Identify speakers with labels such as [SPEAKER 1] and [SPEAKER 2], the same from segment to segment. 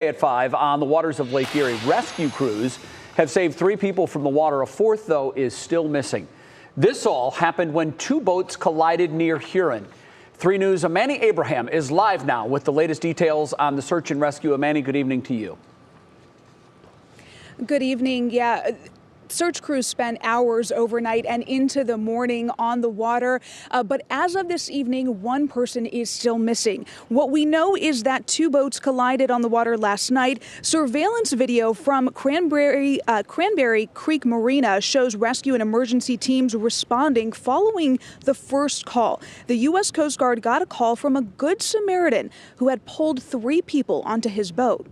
[SPEAKER 1] At 5 on the waters of Lake Erie, rescue crews have saved 3 people from the water. A 4th, though, is still missing. This all happened when 2 boats collided near Huron. 3 News' Amani Abraham is live now with the latest details on the search and rescue. Amani, good evening to you.
[SPEAKER 2] Good evening. Yeah. Search crews spent hours overnight and into the morning on the water. But as of this evening, 1 person is still missing. What we know is that 2 boats collided on the water last night. Surveillance video from Cranberry Creek Marina shows rescue and emergency teams responding following the first call. The U.S. Coast Guard got a call from a Good Samaritan who had pulled 3 people onto his boat.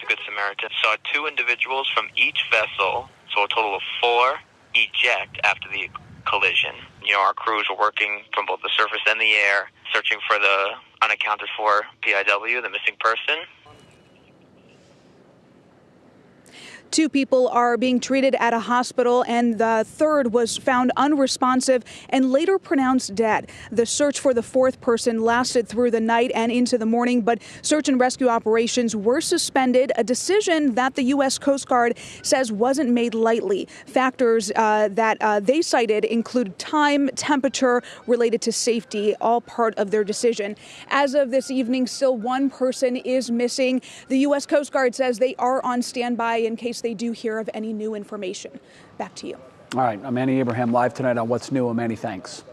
[SPEAKER 3] Good Samaritan saw 2 individuals from each vessel, so a total of 4 eject after the collision. Our crews were working from both the surface and the air, searching for the unaccounted for PIW, the missing person.
[SPEAKER 2] 2 people are being treated at a hospital, and the 3rd was found unresponsive and later pronounced dead. The search for the 4th person lasted through the night and into the morning, but search and rescue operations were suspended, a decision that the U.S. Coast Guard says wasn't made lightly. Factors that they cited include time, temperature, related to safety, all part of their decision. As of this evening, still 1 person is missing. The U.S. Coast Guard says they are on standby in case they do hear of any new information. Back to you.
[SPEAKER 1] All right, Amani Abraham live tonight on What's New. Amani, thanks.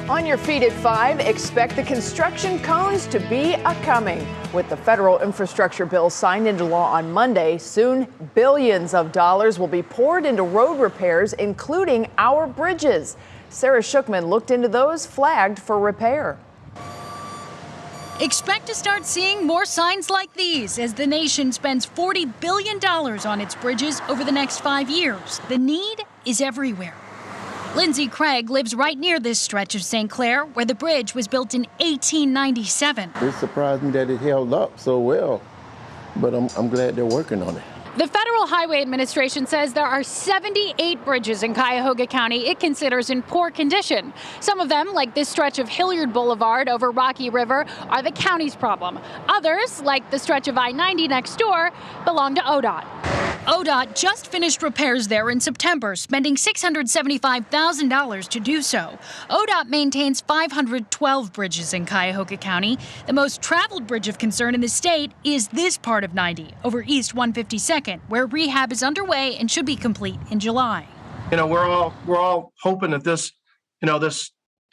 [SPEAKER 4] On your feet at 5, expect the construction cones to be a-coming. With the federal infrastructure bill signed into law on Monday, soon billions of dollars will be poured into road repairs, including our bridges. Sarah Shookman looked into those flagged for repair.
[SPEAKER 5] Expect to start seeing more signs like these as the nation spends $40 billion on its bridges over the next 5 years. The need is everywhere. Lindsay Craig lives right near this stretch of St. Clair, where the bridge was built in 1897.
[SPEAKER 6] It's surprising that it held up so well, but I'm glad they're working on it.
[SPEAKER 7] The Federal Highway Administration says there are 78 bridges in Cuyahoga County it considers in poor condition. Some of them, like this stretch of Hilliard Boulevard over Rocky River, are the county's problem. Others, like the stretch of I-90 next door, belong to ODOT.
[SPEAKER 5] ODOT just finished repairs there in September, spending $675,000 to do so. ODOT maintains 512 bridges in Cuyahoga County. The most traveled bridge of concern in the state is this part of 90 over East 152nd, where rehab is underway and should be complete in July.
[SPEAKER 8] We're all hoping that this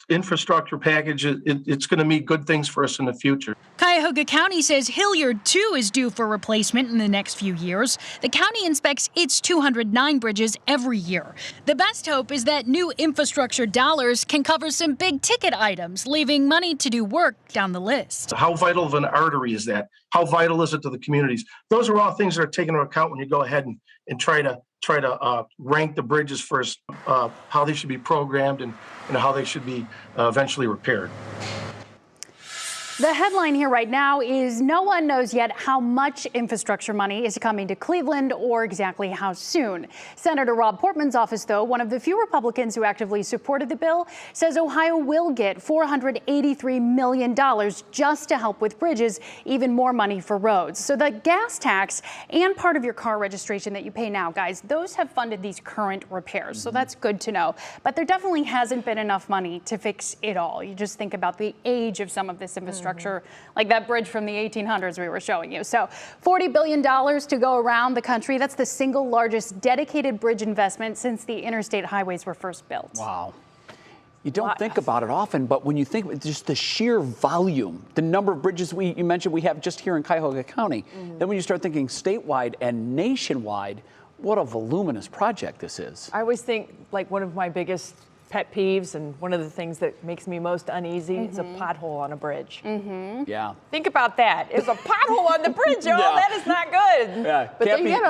[SPEAKER 8] infrastructure package, it's going to mean good things for us in the future.
[SPEAKER 5] Cuyahoga County says Hilliard, too, is due for replacement in the next few years. The county inspects its 209 bridges every year. The best hope is that new infrastructure dollars can cover some big-ticket items, leaving money to do work down the list.
[SPEAKER 8] How vital of an artery is that? How vital is it to the communities? Those are all things that are taken into account when you go ahead and try to rank the bridges first, how they should be programmed and how they should be eventually repaired.
[SPEAKER 7] The headline here right now is no one knows yet how much infrastructure money is coming to Cleveland or exactly how soon. Senator Rob Portman's office, though, one of the few Republicans who actively supported the bill, says Ohio will get $483 million just to help with bridges, even more money for roads. So the gas tax and part of your car registration that you pay now, guys, those have funded these current repairs. So that's good to know. But there definitely hasn't been enough money to fix it all. You just think about the age of some of this infrastructure. Like that bridge from the 1800s we were showing you. So $40 billion to go around the country. That's the single largest dedicated bridge investment since the interstate highways were first built.
[SPEAKER 1] Wow. You don't think about it often, but when you think just the sheer volume, the number of bridges you mentioned we have just here in Cuyahoga County, then when you start thinking statewide and nationwide, what a voluminous project this is.
[SPEAKER 4] I always think like one of my biggest pet peeves and one of the things that makes me most uneasy is a pothole on a bridge.
[SPEAKER 1] Yeah.
[SPEAKER 4] Think about that. It's a pothole on the bridge, y'all. Yeah. That is not good.
[SPEAKER 1] Yeah.
[SPEAKER 4] But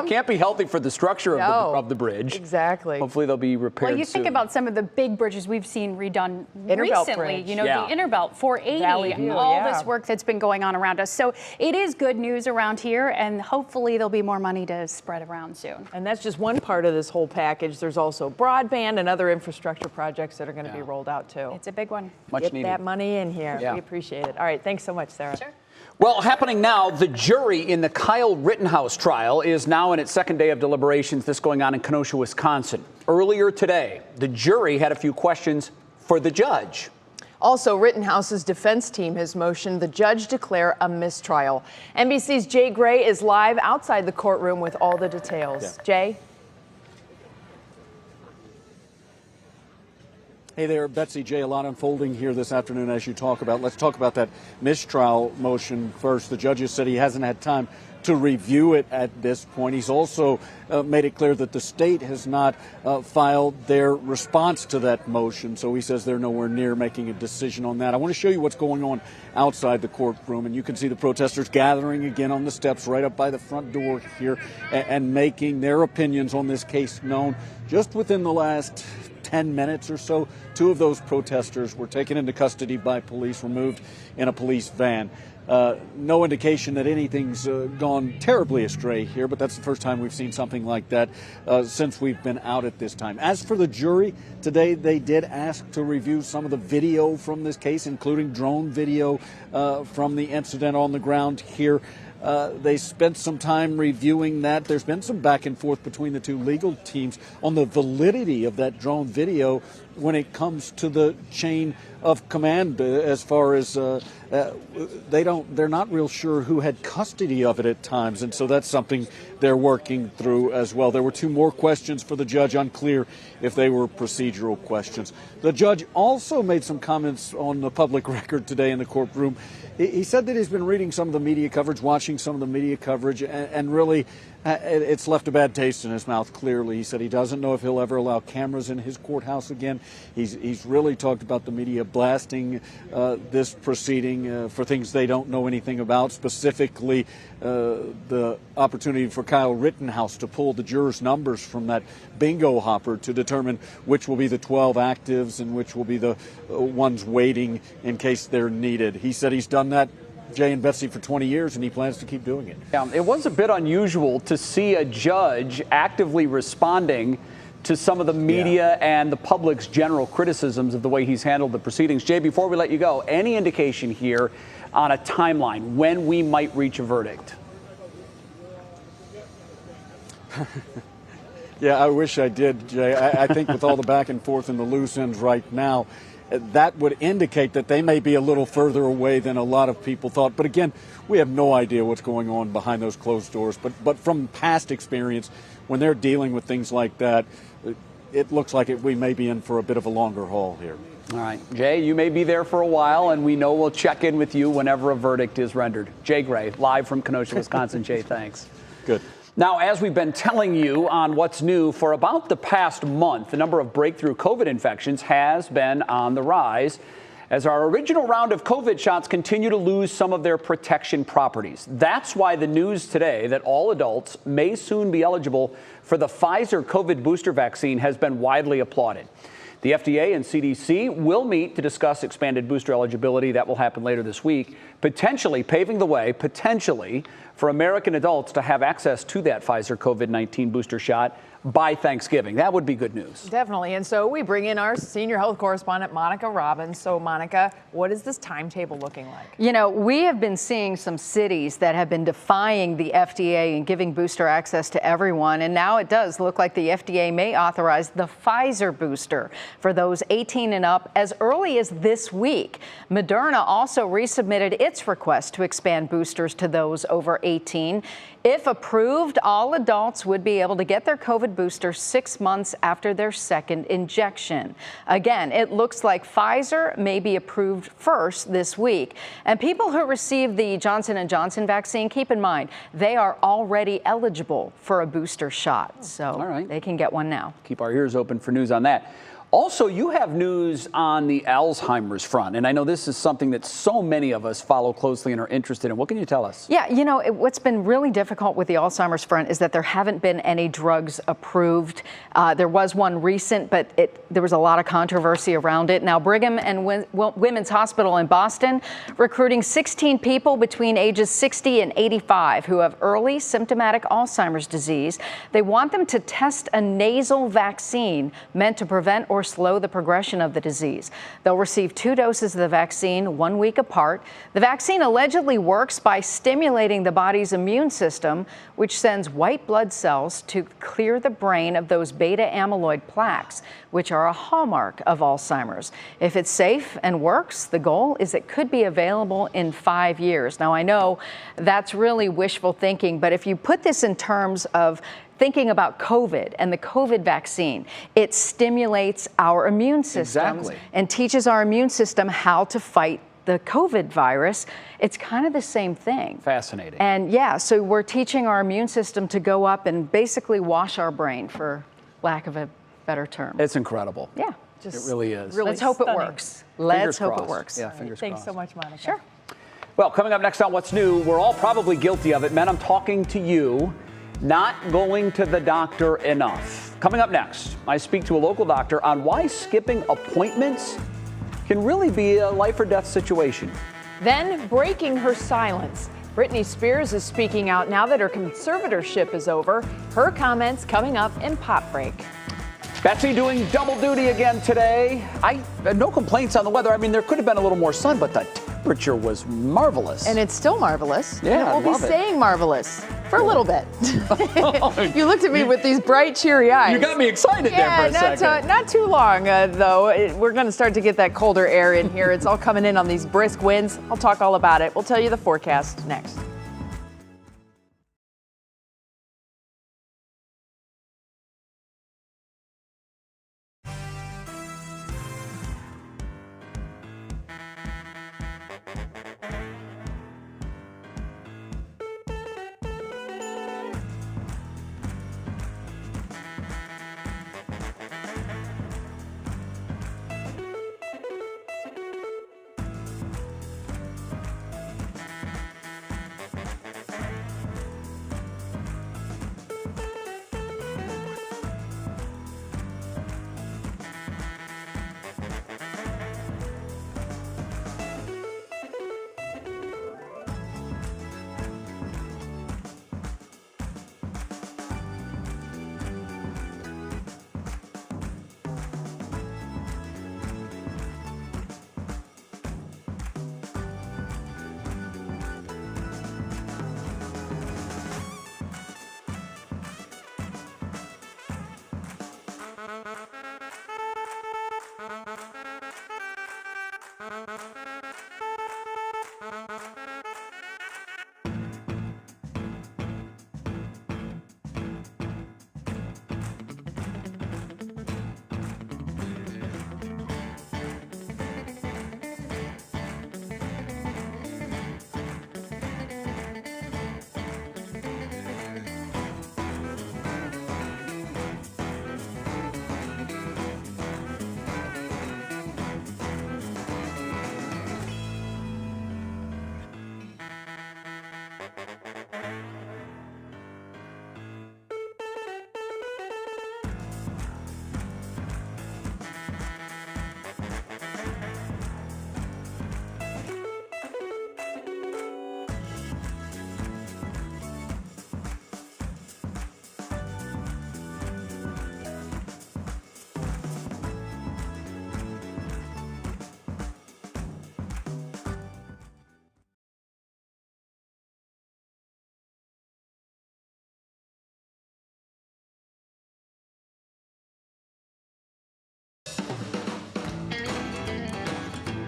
[SPEAKER 1] can't be healthy for the structure of the bridge.
[SPEAKER 4] Exactly.
[SPEAKER 1] Hopefully they'll be repaired
[SPEAKER 7] Well, you
[SPEAKER 1] soon.
[SPEAKER 7] think about some of the big bridges we've seen redone
[SPEAKER 4] Intervelt
[SPEAKER 7] recently.
[SPEAKER 4] Bridge.
[SPEAKER 7] The Intervelt, 480, all this work that's been going on around us. So it is good news around here, and hopefully there'll be more money to spread around soon.
[SPEAKER 4] And that's just one part of this whole package. There's also broadband and other infrastructure projects that are going to be rolled out too.
[SPEAKER 7] It's a big one.
[SPEAKER 1] Much
[SPEAKER 4] Get
[SPEAKER 1] needed.
[SPEAKER 4] that money in here.
[SPEAKER 1] Yeah.
[SPEAKER 4] We appreciate it. All right, thanks so much, Sarah.
[SPEAKER 7] Sure.
[SPEAKER 1] Well, happening now, the jury in the Kyle Rittenhouse trial is now in its second day of deliberations. This going on in Kenosha, Wisconsin. Earlier today, the jury had a few questions for the judge.
[SPEAKER 4] Also, Rittenhouse's defense team has motioned the judge declare a mistrial. NBC's Jay Gray is live outside the courtroom with all the details.
[SPEAKER 9] Yeah.
[SPEAKER 4] Jay?
[SPEAKER 9] Hey there, Betsy J. A lot unfolding here this afternoon as you talk about. Let's talk about that mistrial motion first. The judge has said he hasn't had time to review it at this point. He's also made it clear that the state has not filed their response to that motion. So he says they're nowhere near making a decision on that. I want to show you what's going on outside the courtroom. And you can see the protesters gathering again on the steps right up by the front door here and making their opinions on this case known. Just within the last 10 minutes or so, two of those protesters were taken into custody by police, removed in a police van. No indication that anything's gone terribly astray here, but that's the first time we've seen something like that since we've been out at this time. As for the jury, today they did ask to review some of the video from this case, including drone video from the incident on the ground here. They spent some time reviewing that. There's been some back and forth between the two legal teams on the validity of that drone video when it comes to the chain of command, as far as they're not real sure who had custody of it at times, and so that's something they're working through as well. There were two more questions for the judge, unclear if they were procedural questions. The judge also made some comments on the public record today in the courtroom. He said that he's been reading some of the media coverage, watching some of the media coverage, and really it's left a bad taste in his mouth, clearly. He said he doesn't know if he'll ever allow cameras in his courthouse again. He's really talked about the media blasting this proceeding for things they don't know anything about, specifically the opportunity for Kyle Rittenhouse to pull the jurors' numbers from that bingo hopper to determine which will be the 12 actives and which will be the ones waiting in case they're needed. He said he's done that, Jay and Betsy, for 20 years, and he plans to keep doing it.
[SPEAKER 1] Yeah, it was a bit unusual to see a judge actively responding to some of the media and the public's general criticisms of the way he's handled the proceedings. Jay, before we let you go, any indication here on a timeline when we might reach a verdict?
[SPEAKER 9] Yeah, I wish I did, Jay. I think with all the back and forth and the loose ends right now, that would indicate that they may be a little further away than a lot of people thought. But again, we have no idea what's going on behind those closed doors. But from past experience, when they're dealing with things like that, it looks like we may be in for a bit of a longer haul here.
[SPEAKER 1] All right, Jay, you may be there for a while, and we know we'll check in with you whenever a verdict is rendered. Jay Gray, live from Kenosha, Wisconsin. Jay, thanks.
[SPEAKER 9] Good.
[SPEAKER 1] Now, as we've been telling you on What's New for about the past month, the number of breakthrough COVID infections has been on the rise as our original round of COVID shots continue to lose some of their protection properties. That's why the news today that all adults may soon be eligible for the Pfizer COVID booster vaccine has been widely applauded. The FDA and CDC will meet to discuss expanded booster eligibility. That will happen later this week, potentially paving the way, for American adults to have access to that Pfizer COVID-19 booster shot by Thanksgiving. That would be good news.
[SPEAKER 4] Definitely. And so we bring in our senior health correspondent, Monica Robbins. So, Monica, what is this timetable looking like?
[SPEAKER 10] You know, we have been seeing some cities that have been defying the FDA and giving booster access to everyone. And now it does look like the FDA may authorize the Pfizer booster for those 18 and up as early as this week. Moderna also resubmitted its request to expand boosters to those over 18. If approved, all adults would be able to get their COVID booster 6 months after their second injection. Again, it looks like Pfizer may be approved first this week. And people who receive the Johnson & Johnson vaccine, keep in mind, they are already eligible for a booster shot. So they can get one now.
[SPEAKER 1] Keep our ears open for news on that. Also, you have news on the Alzheimer's front, and I know this is something that so many of us follow closely and are interested in. What can you tell us?
[SPEAKER 10] Yeah, you know, what's been really difficult with the Alzheimer's front is that there haven't been any drugs approved. There was one recent, but there was a lot of controversy around it. Now, Brigham and Women's Hospital in Boston recruiting 16 people between ages 60 and 85 who have early symptomatic Alzheimer's disease. They want them to test a nasal vaccine meant to prevent or slow the progression of the disease. They'll receive 2 doses of the vaccine 1 week apart. The vaccine allegedly works by stimulating the body's immune system, which sends white blood cells to clear the brain of those beta amyloid plaques, which are a hallmark of Alzheimer's. If it's safe and works, the goal is it could be available in 5 years. Now, I know that's really wishful thinking, but if you put this in terms of thinking about COVID and the COVID vaccine, it stimulates our immune systems and teaches our immune system how to fight the COVID virus. It's kind of the same thing.
[SPEAKER 1] Fascinating.
[SPEAKER 10] And yeah, so we're teaching our immune system to go up and basically wash our brain, for lack of a better term.
[SPEAKER 1] It's incredible.
[SPEAKER 10] Yeah.
[SPEAKER 1] It really is.
[SPEAKER 4] Really
[SPEAKER 10] Let's hope it works. Let's hope it works.
[SPEAKER 1] Yeah, fingers
[SPEAKER 4] Thanks
[SPEAKER 1] crossed.
[SPEAKER 4] so much, Monica.
[SPEAKER 10] Sure.
[SPEAKER 1] Well, coming up next on What's New, we're all probably guilty of it. Men, I'm talking to you, not going to the doctor enough. Coming up next, I speak to a local doctor on why skipping appointments can really be a life or death situation.
[SPEAKER 4] Then, breaking her silence. Britney Spears is speaking out now that her conservatorship is over. Her comments coming up in Pop Break.
[SPEAKER 1] Betsy doing double duty again today. No complaints on the weather. I mean, there could have been a little more sun, but the temperature was marvelous.
[SPEAKER 4] And it's still marvelous.
[SPEAKER 1] Yeah,
[SPEAKER 4] and it will be staying marvelous for a little bit. You looked at me with these bright, cheery eyes.
[SPEAKER 1] You got me excited there for a second.
[SPEAKER 4] Not too long, though. We're going to start to get that colder air in here. It's all coming in on these brisk winds. I'll talk all about it. We'll tell you the forecast next.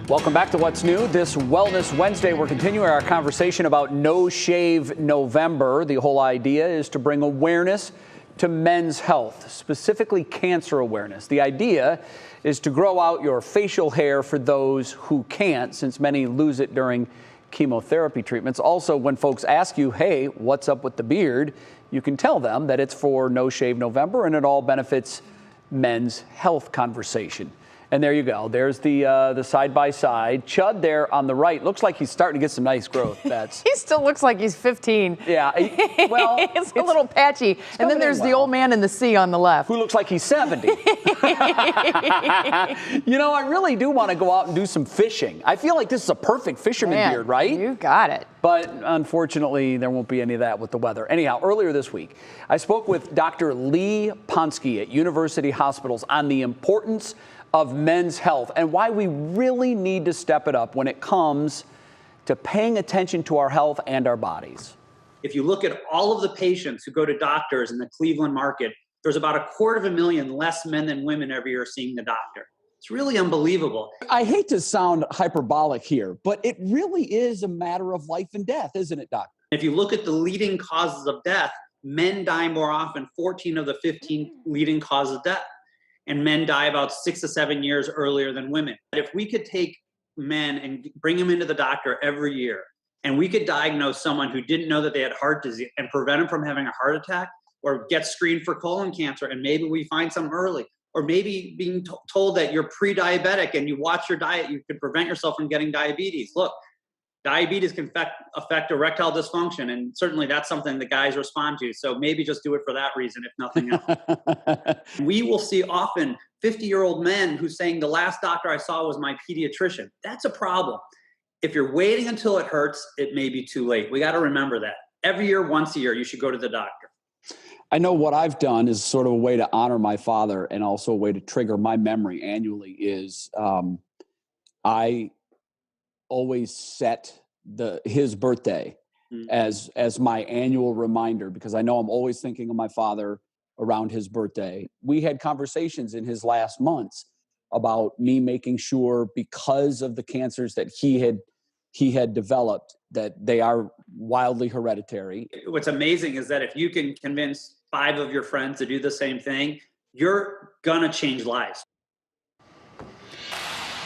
[SPEAKER 1] Welcome back to What's New. This Wellness Wednesday, we're continuing our conversation about No Shave November. The whole idea is to bring awareness to men's health, specifically cancer awareness. The idea is to grow out your facial hair for those who can't, since many lose it during chemotherapy treatments. Also, when folks ask you, hey, what's up with the beard, you can tell them that it's for No Shave November and it all benefits men's health conversation. And there you go. There's the side-by-side. Chud there on the right. Looks like he's starting to get some nice growth, Bets.
[SPEAKER 4] He still looks like he's 15.
[SPEAKER 1] Yeah. Well,
[SPEAKER 4] it's a little patchy. And then there's the old man in the sea on the left.
[SPEAKER 1] Who looks like he's 70. I really do want to go out and do some fishing. I feel like this is a perfect fisherman beard, right?
[SPEAKER 4] You got it.
[SPEAKER 1] But unfortunately, there won't be any of that with the weather. Anyhow, earlier this week, I spoke with Dr. Lee Ponsky at University Hospitals on the importance of men's health and why we really need to step it up when it comes to paying attention to our health and our bodies.
[SPEAKER 11] If you look at all of the patients who go to doctors in the Cleveland market, there's about 250,000 less men than women every year seeing the doctor. It's really unbelievable.
[SPEAKER 1] I hate to sound hyperbolic here, but it really is a matter of life and death, isn't it, doctor?
[SPEAKER 11] If you look at the leading causes of death, men die more often, 14 of the 15 leading causes of death. And men die about 6 to 7 years earlier than women. If we could take men and bring them into the doctor every year, and we could diagnose someone who didn't know that they had heart disease and prevent them from having a heart attack, or get screened for colon cancer, and maybe we find some early, or maybe being told that you're pre-diabetic and you watch your diet, you could prevent yourself from getting diabetes. Look, diabetes can affect erectile dysfunction, and certainly that's something the guys respond to. So maybe just do it for that reason, if nothing else. We will see often 50-year-old men who saying the last doctor I saw was my pediatrician. That's a problem. If you're waiting until it hurts, it may be too late. We got to remember that. Every year, once a year, you should go to the doctor.
[SPEAKER 1] I know what I've done is sort of a way to honor my father and also a way to trigger my memory annually is I always set his birthday as my annual reminder, because I know I'm always thinking of my father around his birthday. We had conversations in his last months about me making sure, because of the cancers that he had developed, that they are wildly hereditary.
[SPEAKER 11] What's amazing is that if you can convince 5 of your friends to do the same thing, you're gonna change lives.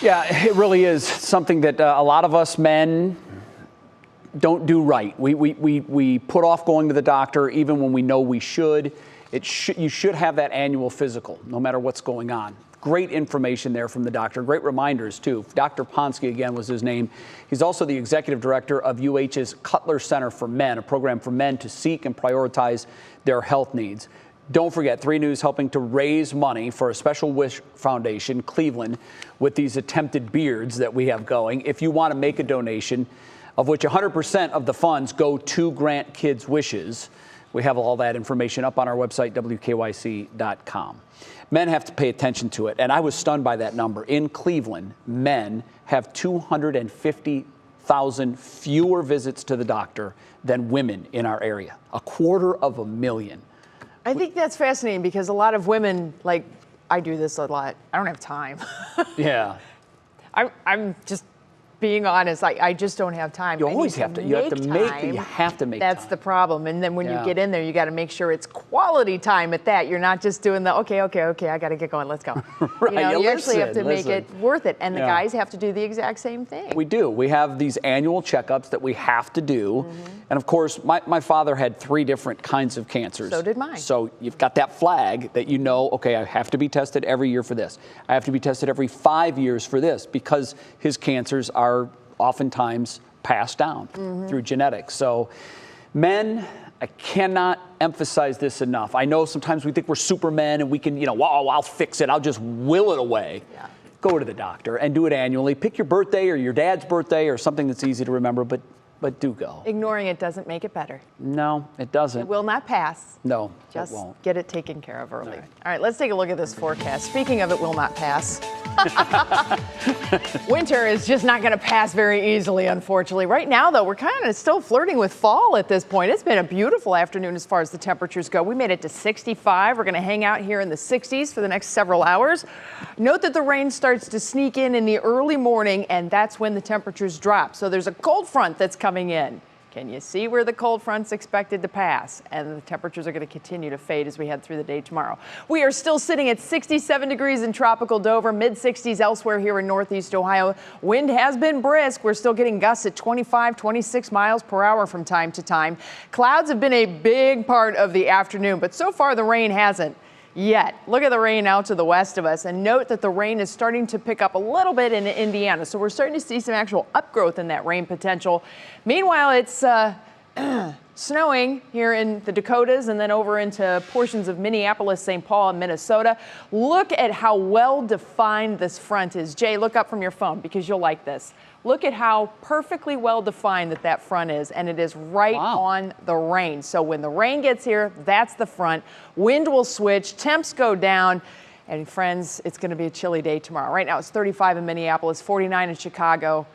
[SPEAKER 1] Yeah, it really is something that a lot of us men don't do right. We put off going to the doctor even when we know we should. You should have that annual physical, no matter what's going on. Great information there from the doctor. Great reminders, too. Dr. Ponsky, again, was his name. He's also the executive director of UH's Cutler Center for Men, a program for men to seek and prioritize their health needs. Don't forget, 3 News helping to raise money for a Special Wish Foundation, Cleveland, with these attempted beards that we have going. If you want to make a donation, of which 100% of the funds go to grant kids' wishes, we have all that information up on our website, WKYC.com. Men have to pay attention to it, and I was stunned by that number. In Cleveland, men have 250,000 fewer visits to the doctor than women in our area, 250,000.
[SPEAKER 4] I think that's fascinating because a lot of women, like, I do this a lot. I don't have time.
[SPEAKER 1] Yeah.
[SPEAKER 4] I'm just being honest. I just don't have time.
[SPEAKER 1] You always have to. You have to make time.
[SPEAKER 4] That's the problem. And then when you get in there, you got to make sure it's quality time at that. You're not just doing the, okay, I got to get going. Let's go.
[SPEAKER 1] Right.
[SPEAKER 4] You actually have to make it worth it. And the guys have to do the exact same thing.
[SPEAKER 1] We do. We have these annual checkups that we have to do. And of course, my father had 3 different kinds of cancers.
[SPEAKER 4] So did mine.
[SPEAKER 1] So you've got that flag that okay, I have to be tested every year for this. I have to be tested every 5 years for this, because his cancers are oftentimes passed down through genetics. So men, I cannot emphasize this enough. I know sometimes we think we're supermen and we can, I'll fix it. I'll just will it away. Yeah. Go to the doctor and do it annually. Pick your birthday or your dad's birthday or something that's easy to remember, but do go.
[SPEAKER 4] Ignoring it doesn't make it better.
[SPEAKER 1] No, it doesn't.
[SPEAKER 4] It will not pass.
[SPEAKER 1] No,
[SPEAKER 4] just
[SPEAKER 1] it won't.
[SPEAKER 4] Get it taken care of early. All right, let's take a look at this forecast. Speaking of it will not pass. Winter is just not going to pass very easily, unfortunately. Right now, though, we're kind of still flirting with fall at this point. It's been a beautiful afternoon as far as the temperatures go. We made it to 65. We're going to hang out here in the 60s for the next several hours. Note that the rain starts to sneak in the early morning, and that's when the temperatures drop. So there's a cold front that's coming in. Can you see where the cold front's expected to pass? And the temperatures are going to continue to fade as we head through the day tomorrow. We are still sitting at 67 degrees in tropical Dover, mid-60s elsewhere here in Northeast Ohio. Wind has been brisk. We're still getting gusts at 25, 26 miles per hour from time to time. Clouds have been a big part of the afternoon, but so far the rain hasn't. yet. Look at the rain out to the west of us, and note that the rain is starting to pick up a little bit in Indiana. So we're starting to see some actual upgrowth in that rain potential. Meanwhile, it's snowing here in the Dakotas and then over into portions of Minneapolis, St. Paul, and Minnesota. Look at how well defined this front is. Jay, look up from your phone because you'll like this. Look at how perfectly well defined that front is, and it is right on the rain. So when the rain gets here, that's the front. Wind will switch, temps go down, and friends, it's going to be a chilly day tomorrow. Right now it's 35 in Minneapolis, 49 in Chicago.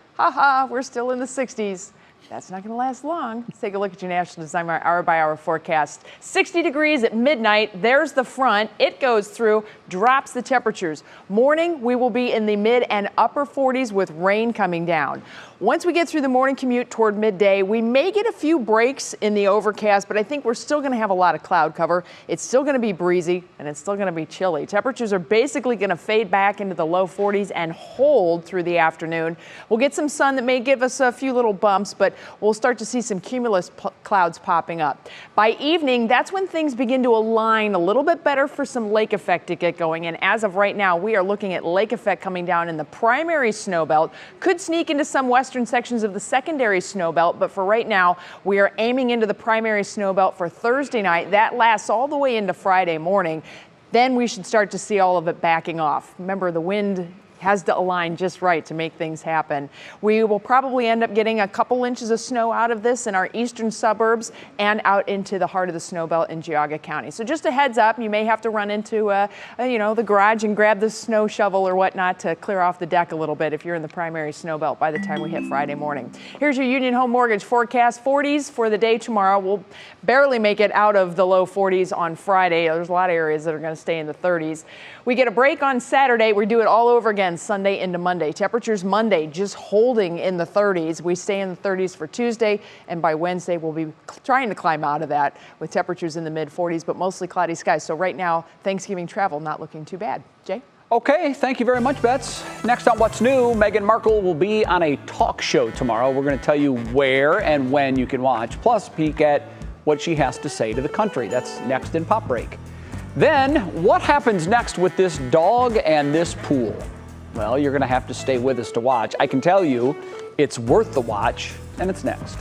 [SPEAKER 4] We're still in the 60s. That's not going to last long. Let's take a look at your National Design hour-by-hour forecast. 60 degrees at midnight. There's the front. It goes through, drops the temperatures. Morning, we will be in the mid and upper 40s with rain coming down. Once we get through the morning commute toward midday, we may get a few breaks in the overcast, but I think we're still going to have a lot of cloud cover. It's still going to be breezy, and it's still going to be chilly. Temperatures are basically going to fade back into the low 40s and hold through the afternoon. We'll get some sun that may give us a few little bumps, but we'll start to see some cumulus clouds popping up. By evening, that's when things begin to align a little bit better for some lake effect to get going. And as of right now, we are looking at lake effect coming down in the primary snow belt. Could sneak into some western sections of the secondary snow belt, but for right now, we are aiming into the primary snow belt for Thursday night. That lasts all the way into Friday morning. Then we should start to see all of it backing off. Remember, the wind has to align just right to make things happen. We will probably end up getting a couple inches of snow out of this in our eastern suburbs and out into the heart of the snow belt in Geauga County. So just a heads up, you may have to run into the garage and grab the snow shovel or whatnot to clear off the deck a little bit if you're in the primary snow belt by the time we hit Friday morning. Here's your Union Home Mortgage forecast. 40s for the day tomorrow. We'll barely make it out of the low 40s on Friday. There's a lot of areas that are going to stay in the 30s. We get a break on Saturday. We do it all over again Sunday into Monday. Temperatures Monday just holding in the 30s. We stay in the 30s for Tuesday, and by Wednesday we'll be trying to climb out of that with temperatures in the mid 40s, but mostly cloudy skies. So right now, Thanksgiving travel not looking too bad. Jay?
[SPEAKER 1] Okay, thank you very much, Bets. Next on What's New, Meghan Markle will be on a talk show tomorrow. We're going to tell you where and when you can watch, plus peek at what she has to say to the country. That's next in Pop Break. Then, what happens next with this dog and this pool? Well, you're going to have to stay with us to watch. I can tell you it's worth the watch, and it's next.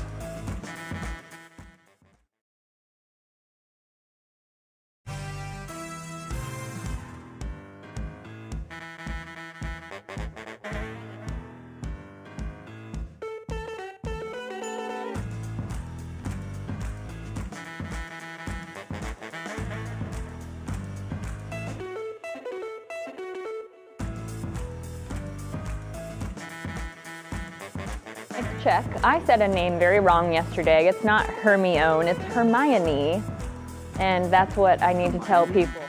[SPEAKER 12] Check. I said a name very wrong yesterday. It's not Hermione, it's Hermione. And that's what I need to tell people.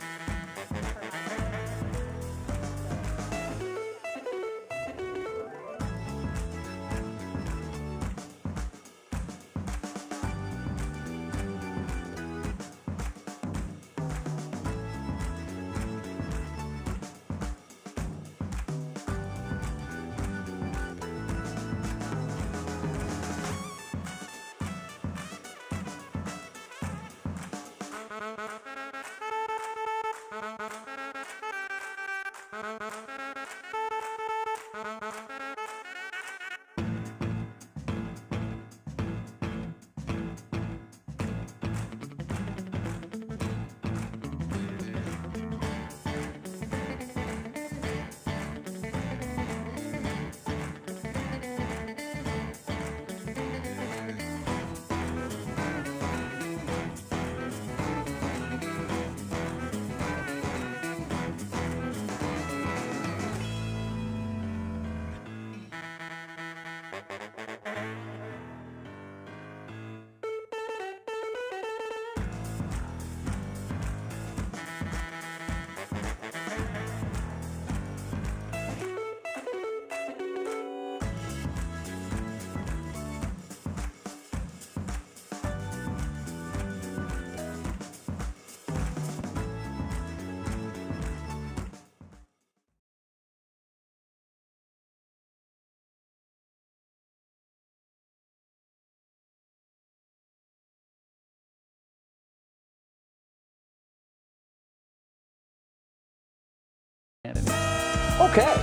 [SPEAKER 1] Okay.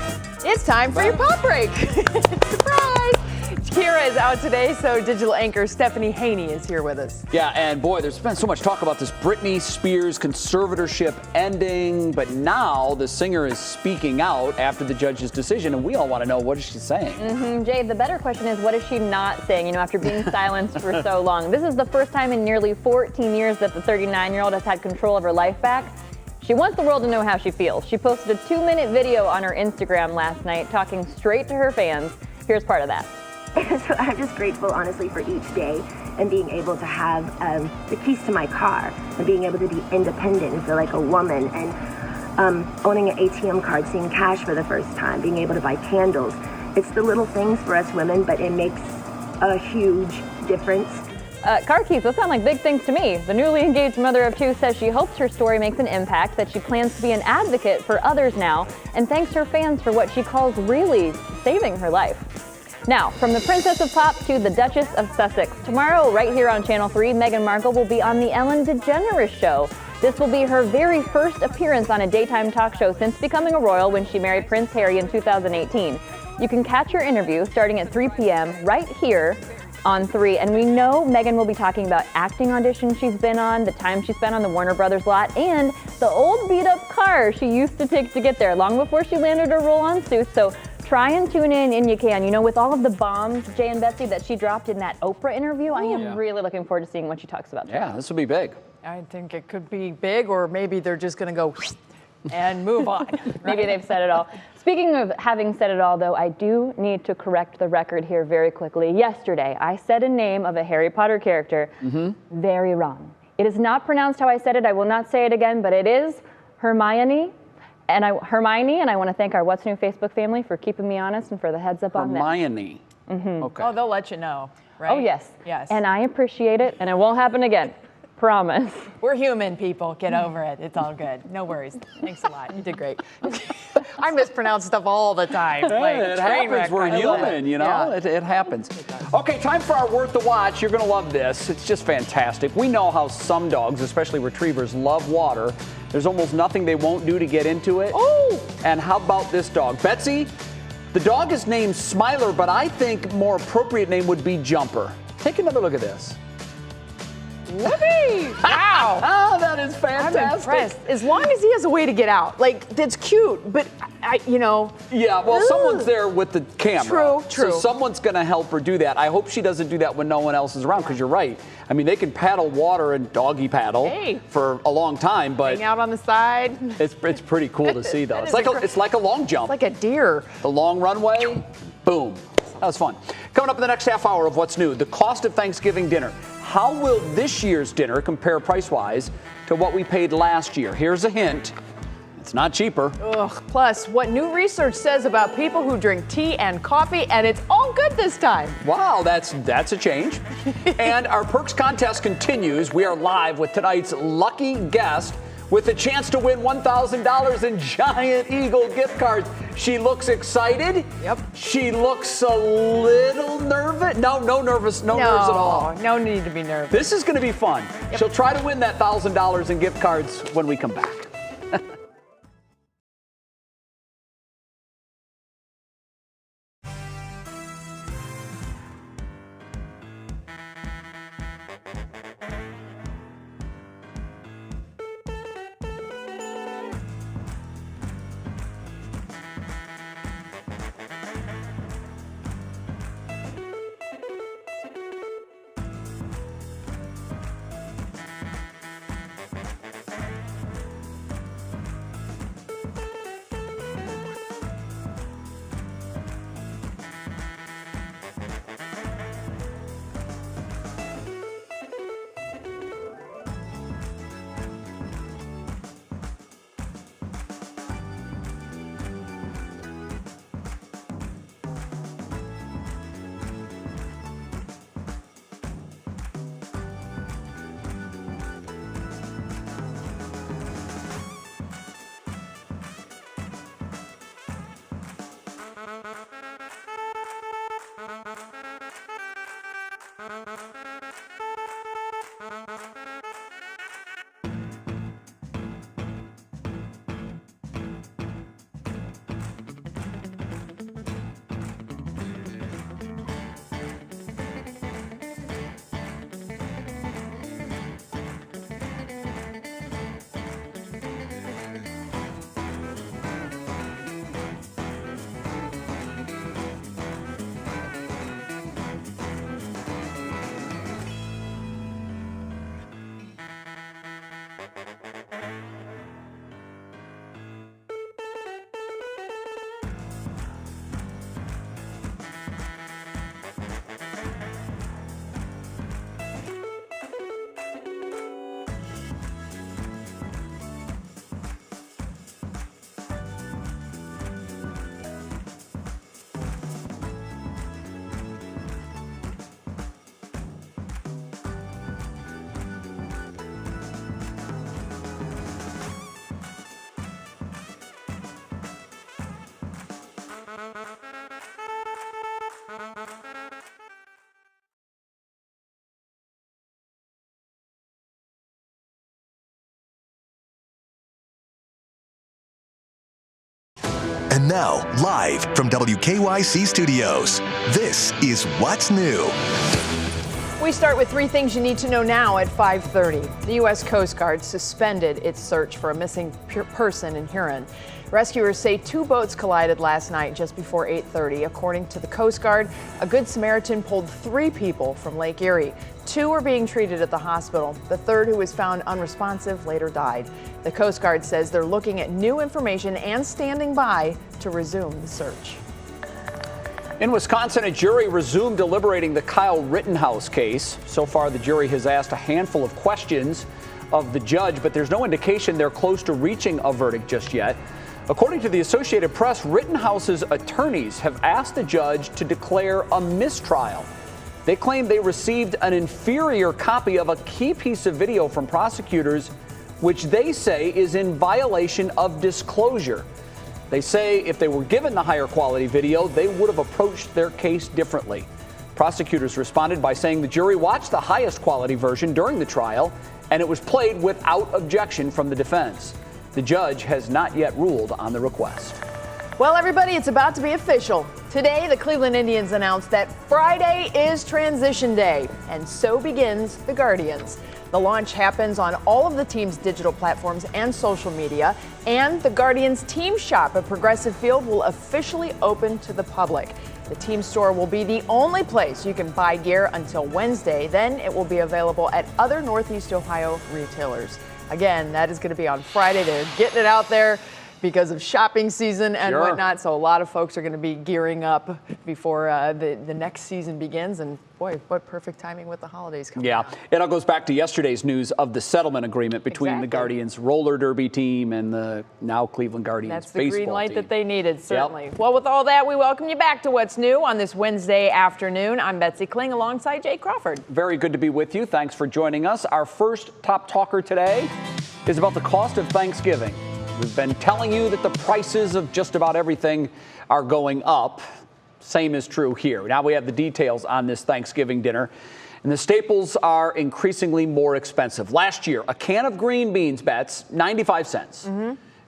[SPEAKER 4] It's time for your pop break. Surprise! Kira is out today, so digital anchor Stephanie Haney is here with us.
[SPEAKER 1] Yeah, and boy, there's been so much talk about this Britney Spears conservatorship ending, but now the singer is speaking out after the judge's decision, and we all want to know, what is she saying?
[SPEAKER 12] Jay, the better question is, what is she not saying, after being silenced for so long? This is the first time in nearly 14 years that the 39-year-old has had control of her life back. She wants the world to know how she feels. She posted a 2-minute video on her Instagram last night talking straight to her fans. Here's part of that.
[SPEAKER 13] So I'm just grateful, honestly, for each day and being able to have the keys to my car and being able to be independent and feel like a woman, and owning an ATM card, seeing cash for the first time, being able to buy candles. It's the little things for us women, but it makes a huge difference.
[SPEAKER 12] Car keys, those sound like big things to me. The newly engaged mother of two says she hopes her story makes an impact, that she plans to be an advocate for others now, and thanks her fans for what she calls really saving her life. Now, from the Princess of Pop to the Duchess of Sussex, tomorrow right here on Channel 3, Meghan Markle will be on the Ellen DeGeneres Show. This will be her very first appearance on a daytime talk show since becoming a royal when she married Prince Harry in 2018. You can catch her interview starting at 3 p.m. right here on 3. And we know Meghan will be talking about acting auditions she's been on, the time she spent on the Warner Brothers lot, and the old beat-up car she used to take to get there long before she landed her role on Suits. So try and tune in you can. With all of the bombs, Jay and Betsy, that she dropped in that Oprah interview, I am really looking forward to seeing what she talks about today.
[SPEAKER 1] Yeah, this will be big.
[SPEAKER 4] I think it could be big, or maybe they're just going to go and move on.
[SPEAKER 12] Maybe they've said it all. Speaking of having said it all, though, I do need to correct the record here very quickly. Yesterday, I said a name of a Harry Potter character very wrong. It is not pronounced how I said it. I will not say it again, but it is Hermione. And I want to thank our What's New Facebook family for keeping me honest and for the heads up on that.
[SPEAKER 1] Hermione. Okay.
[SPEAKER 4] Oh, they'll let you know, right?
[SPEAKER 12] Oh, yes.
[SPEAKER 4] Yes.
[SPEAKER 12] And I appreciate it, and it won't happen again. Promise.
[SPEAKER 4] We're human, people. Get over it. It's all good. No worries. Thanks a lot. You did great. I mispronounce stuff all the time.
[SPEAKER 1] It happens. We're human,
[SPEAKER 4] Yeah.
[SPEAKER 1] It happens. Okay, time for our Worth the Watch. You're going to love this. It's just fantastic. We know how some dogs, especially retrievers, love water. There's almost nothing they won't do to get into it.
[SPEAKER 4] Oh!
[SPEAKER 1] And how about this dog? Betsy, the dog is named Smiler, but I think more appropriate name would be Jumper. Take another look at this.
[SPEAKER 4] Whoopee! Wow.
[SPEAKER 1] Oh, that is fantastic.
[SPEAKER 4] I'm impressed. As long as he has a way to get out. That's cute, but
[SPEAKER 1] Yeah, well, someone's there with the camera.
[SPEAKER 4] True.
[SPEAKER 1] So someone's going to help her do that. I hope she doesn't do that when no one else is around, because you're right. I mean, they can paddle water and doggy paddle for a long time, but
[SPEAKER 4] hang out on the side.
[SPEAKER 1] It's pretty cool to see, though. It's like a long jump.
[SPEAKER 4] It's like a deer.
[SPEAKER 1] The long runway, boom. That was fun. Coming up in the next half hour of What's New, the cost of Thanksgiving dinner. How will this year's dinner compare price-wise to what we paid last year? Here's a hint. It's not cheaper.
[SPEAKER 4] Ugh. Plus, what new research says about people who drink tea and coffee, and it's all good this time.
[SPEAKER 1] Wow, that's a change. And our Perks contest continues. We are live with tonight's lucky guest with a chance to win $1,000 in Giant Eagle gift cards. She looks excited.
[SPEAKER 4] Yep.
[SPEAKER 1] She looks a little nervous. No nerves at all.
[SPEAKER 4] No need to be nervous.
[SPEAKER 1] This is going to be fun. Yep. She'll try to win that $1,000 in gift cards when we come back.
[SPEAKER 14] And now, live from WKYC Studios, this is What's New.
[SPEAKER 4] We start with 3 things you need to know now at 5:30. The U.S. Coast Guard suspended its search for a missing person in Huron. Rescuers say 2 boats collided last night just before 8:30. According to the Coast Guard, a Good Samaritan pulled 3 people from Lake Erie. 2 are being treated at the hospital. The 3rd, who was found unresponsive, later died. The Coast Guard says they're looking at new information and standing by to resume the search.
[SPEAKER 1] In Wisconsin, a jury resumed deliberating the Kyle Rittenhouse case. So far, the jury has asked a handful of questions of the judge, but there's no indication they're close to reaching a verdict just yet. According to the Associated Press, Rittenhouse's attorneys have asked the judge to declare a mistrial. They claim they received an inferior copy of a key piece of video from prosecutors, which they say is in violation of disclosure. They say if they were given the higher quality video, they would have approached their case differently. Prosecutors responded by saying the jury watched the highest quality version during the trial, and it was played without objection from the defense. The judge has not yet ruled on the request.
[SPEAKER 4] Well, everybody, it's about to be official. Today, the Cleveland Indians announced that Friday is transition day, and so begins the Guardians. The launch happens on all of the team's digital platforms and social media, and the Guardians team shop at Progressive Field will officially open to the public. The team store will be the only place you can buy gear until Wednesday. Then it will be available at other Northeast Ohio retailers. Again, that is going to be on Friday. They're getting it out there because of shopping season and whatnot. So a lot of folks are going to be gearing up before the next season begins. And boy, what perfect timing with the holidays coming up.
[SPEAKER 1] It all goes back to yesterday's news of the settlement agreement between the Guardians roller derby team and the now Cleveland Guardians
[SPEAKER 4] baseball team. That's the green light that they needed, certainly. Yep. Well, with all that, we welcome you back to What's New on this Wednesday afternoon. I'm Betsy Kling alongside Jay Crawford.
[SPEAKER 1] Very good to be with you. Thanks for joining us. Our first top talker today is about the cost of Thanksgiving. We've been telling you that the prices of just about everything are going up. Same is true here. Now we have the details on this Thanksgiving dinner, and the staples are increasingly more expensive. Last year, a can of green beans, Bets, 95 cents.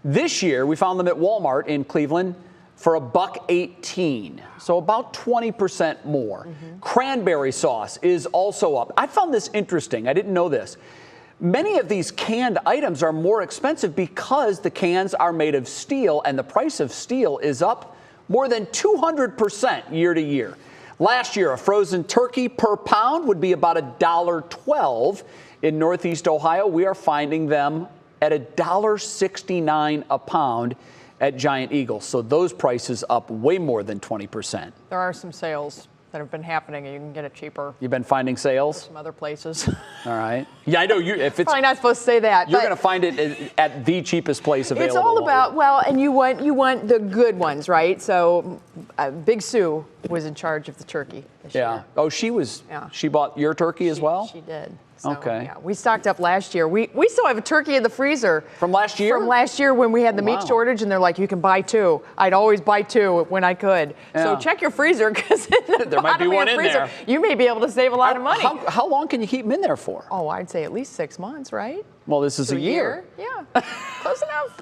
[SPEAKER 1] This year, we found them at Walmart in Cleveland for $1.18, so about 20% more. Cranberry sauce is also up. I found this interesting. I didn't know this. Many of these canned items are more expensive because the cans are made of steel, and the price of steel is up more than 200% year to year. Last year, a frozen turkey per pound would be about $1.12. In Northeast Ohio, we are finding them at $1.69 a pound at Giant Eagle. So those prices up way more than 20%.
[SPEAKER 4] There are some sales that have been happening, and you can get it cheaper.
[SPEAKER 1] You've been finding sales?
[SPEAKER 4] Some other places.
[SPEAKER 1] All right. Yeah, I know you. If it's
[SPEAKER 4] probably not supposed to say that.
[SPEAKER 1] You're going to find it at the cheapest place available.
[SPEAKER 4] It's all about, and you want the good ones, right? So Big Sue was in charge of the turkey this year.
[SPEAKER 1] Oh, she was. Yeah. She bought your turkey as well?
[SPEAKER 4] She did. So,
[SPEAKER 1] okay.
[SPEAKER 4] Yeah, we stocked up last year. We still have a turkey in the freezer.
[SPEAKER 1] From last year?
[SPEAKER 4] From last year when we had the meat shortage, and they're like, you can buy 2. I'd always buy 2 when I could. Yeah. So check your freezer, because
[SPEAKER 1] there might be one in there.
[SPEAKER 4] You may be able to save a lot of money.
[SPEAKER 1] How long can you keep them in there for?
[SPEAKER 4] Oh, I'd say at least 6 months, right?
[SPEAKER 1] Well, this is a year.
[SPEAKER 4] Yeah, close enough.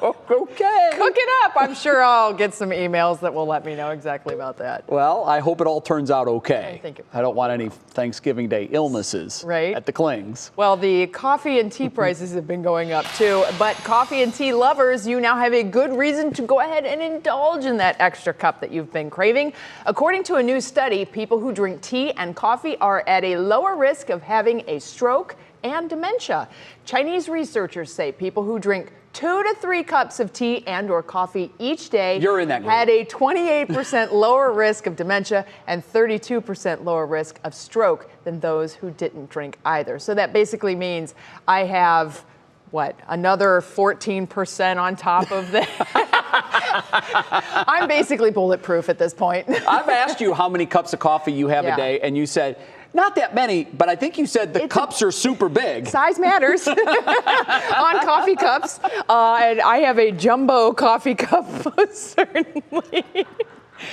[SPEAKER 1] Okay.
[SPEAKER 4] Cook it up. I'm sure I'll get some emails that will let me know exactly about that.
[SPEAKER 1] Well, I hope it all turns out okay.
[SPEAKER 4] Thank you.
[SPEAKER 1] I don't want any Thanksgiving Day illnesses at the Klings.
[SPEAKER 4] Well, the coffee and tea prices have been going up too, but coffee and tea lovers, you now have a good reason to go ahead and indulge in that extra cup that you've been craving. According to a new study, people who drink tea and coffee are at a lower risk of having a stroke and dementia. Chinese researchers say people who drink 2 to 3 cups of tea and or coffee each day had a 28% lower risk of dementia and 32% lower risk of stroke than those who didn't drink either. So that basically means I have, another 14% on top of that? I'm basically bulletproof at this point.
[SPEAKER 1] I've asked you how many cups of coffee you have a day, and you said, not that many, but I think you said the cups are super big.
[SPEAKER 4] Size matters on coffee cups. And I have a jumbo coffee cup, certainly.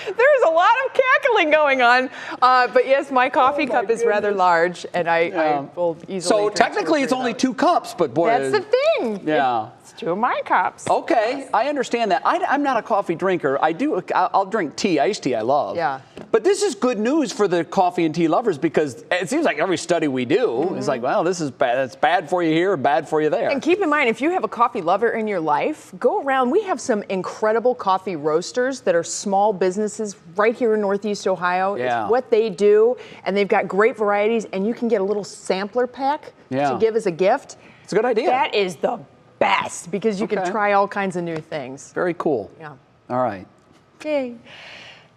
[SPEAKER 4] There's a lot of cackling going on. But yes, my coffee cup is rather large, and I will easily.
[SPEAKER 1] So technically, it's only 2 cups, but boy,
[SPEAKER 4] that's the thing.
[SPEAKER 1] Yeah,
[SPEAKER 4] it's 2 of my cups.
[SPEAKER 1] Okay, I understand that. I'm not a coffee drinker. I'll drink tea, iced tea. I love.
[SPEAKER 4] Yeah.
[SPEAKER 1] But this is good news for the coffee and tea lovers because it seems like every study we do is like, well, this is bad. It's bad for you here, bad for you there.
[SPEAKER 4] And keep in mind, if you have a coffee lover in your life, go around. We have some incredible coffee roasters that are small businesses right here in Northeast Ohio.
[SPEAKER 1] Yeah.
[SPEAKER 4] It's what they do, and they've got great varieties, and you can get a little sampler pack to give as a gift.
[SPEAKER 1] It's a good idea.
[SPEAKER 4] That is the best because you can try all kinds of new things.
[SPEAKER 1] Very cool.
[SPEAKER 4] Yeah.
[SPEAKER 1] All right.
[SPEAKER 4] Yay.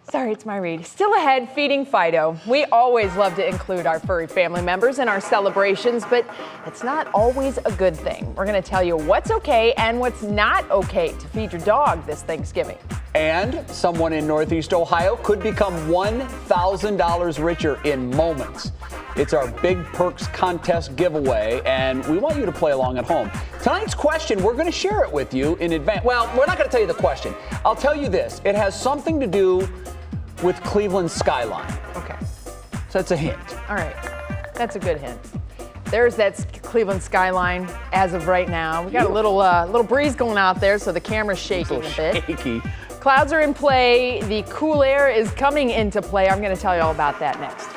[SPEAKER 4] Sorry, it's my read. Still ahead, feeding Fido. We always love to include our furry family members in our celebrations, but it's not always a good thing. We're going to tell you what's okay and what's not okay to feed your dog this Thanksgiving.
[SPEAKER 1] And someone in Northeast Ohio could become $1,000 richer in moments. It's our Big Perks Contest giveaway, and we want you to play along at home. Tonight's question, we're going to share it with you in advance. Well, we're not going to tell you the question. I'll tell you this. It has something to do with Cleveland's skyline.
[SPEAKER 4] Okay.
[SPEAKER 1] So that's a hint.
[SPEAKER 4] All right. That's a good hint. There's that Cleveland skyline as of right now. We got a little breeze going out there, so the camera's shaking a bit.
[SPEAKER 1] Shaky.
[SPEAKER 4] Clouds are in play. The cool air is coming into play. I'm going to tell you all about that next.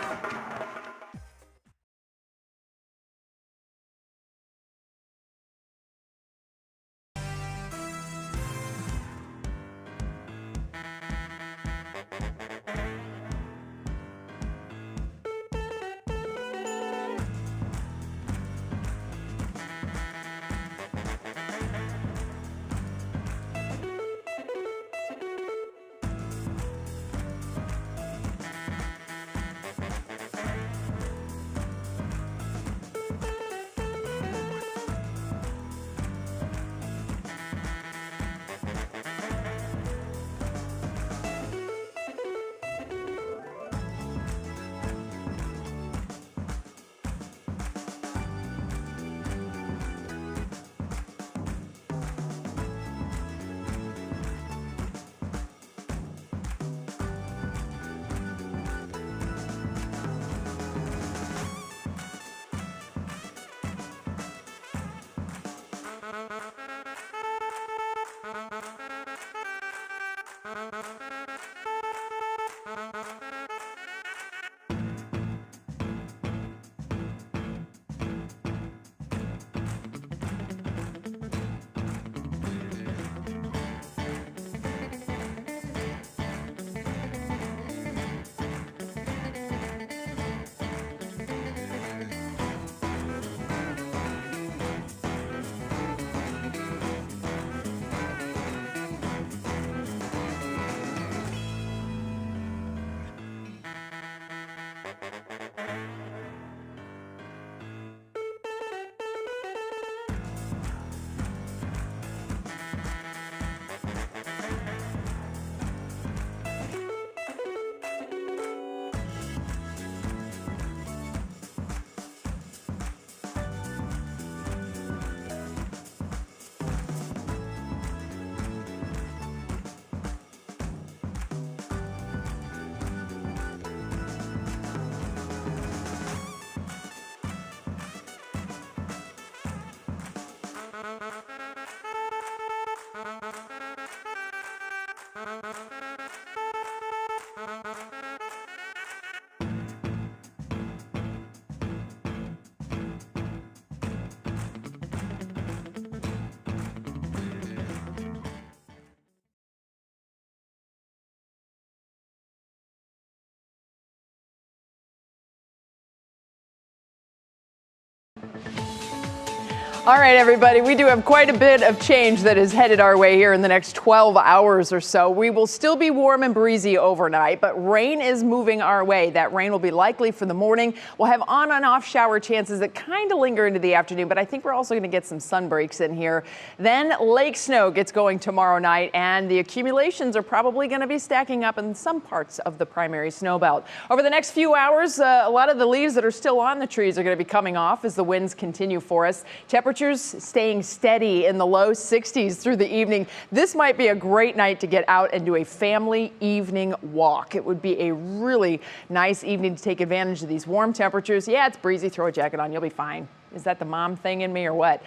[SPEAKER 4] All right, everybody, we do have quite a bit of change that is headed our way here in the next 12 hours or so. We will still be warm and breezy overnight, but rain is moving our way. That rain will be likely for the morning. We'll have on and off shower chances that kind of linger into the afternoon, but I think we're also going to get some sun breaks in here. Then lake snow gets going tomorrow night, and the accumulations are probably going to be stacking up in some parts of the primary snow belt. Over the next few hours, a lot of the leaves that are still on the trees are going to be coming off as the winds continue for us. Temperatures Temperatures staying steady in the low 60s through the evening. This might be a great night to get out and do a family evening walk. It would be a really nice evening to take advantage of these warm temperatures. Yeah, it's breezy. Throw a jacket on. You'll be fine. Is that the mom thing in me or what?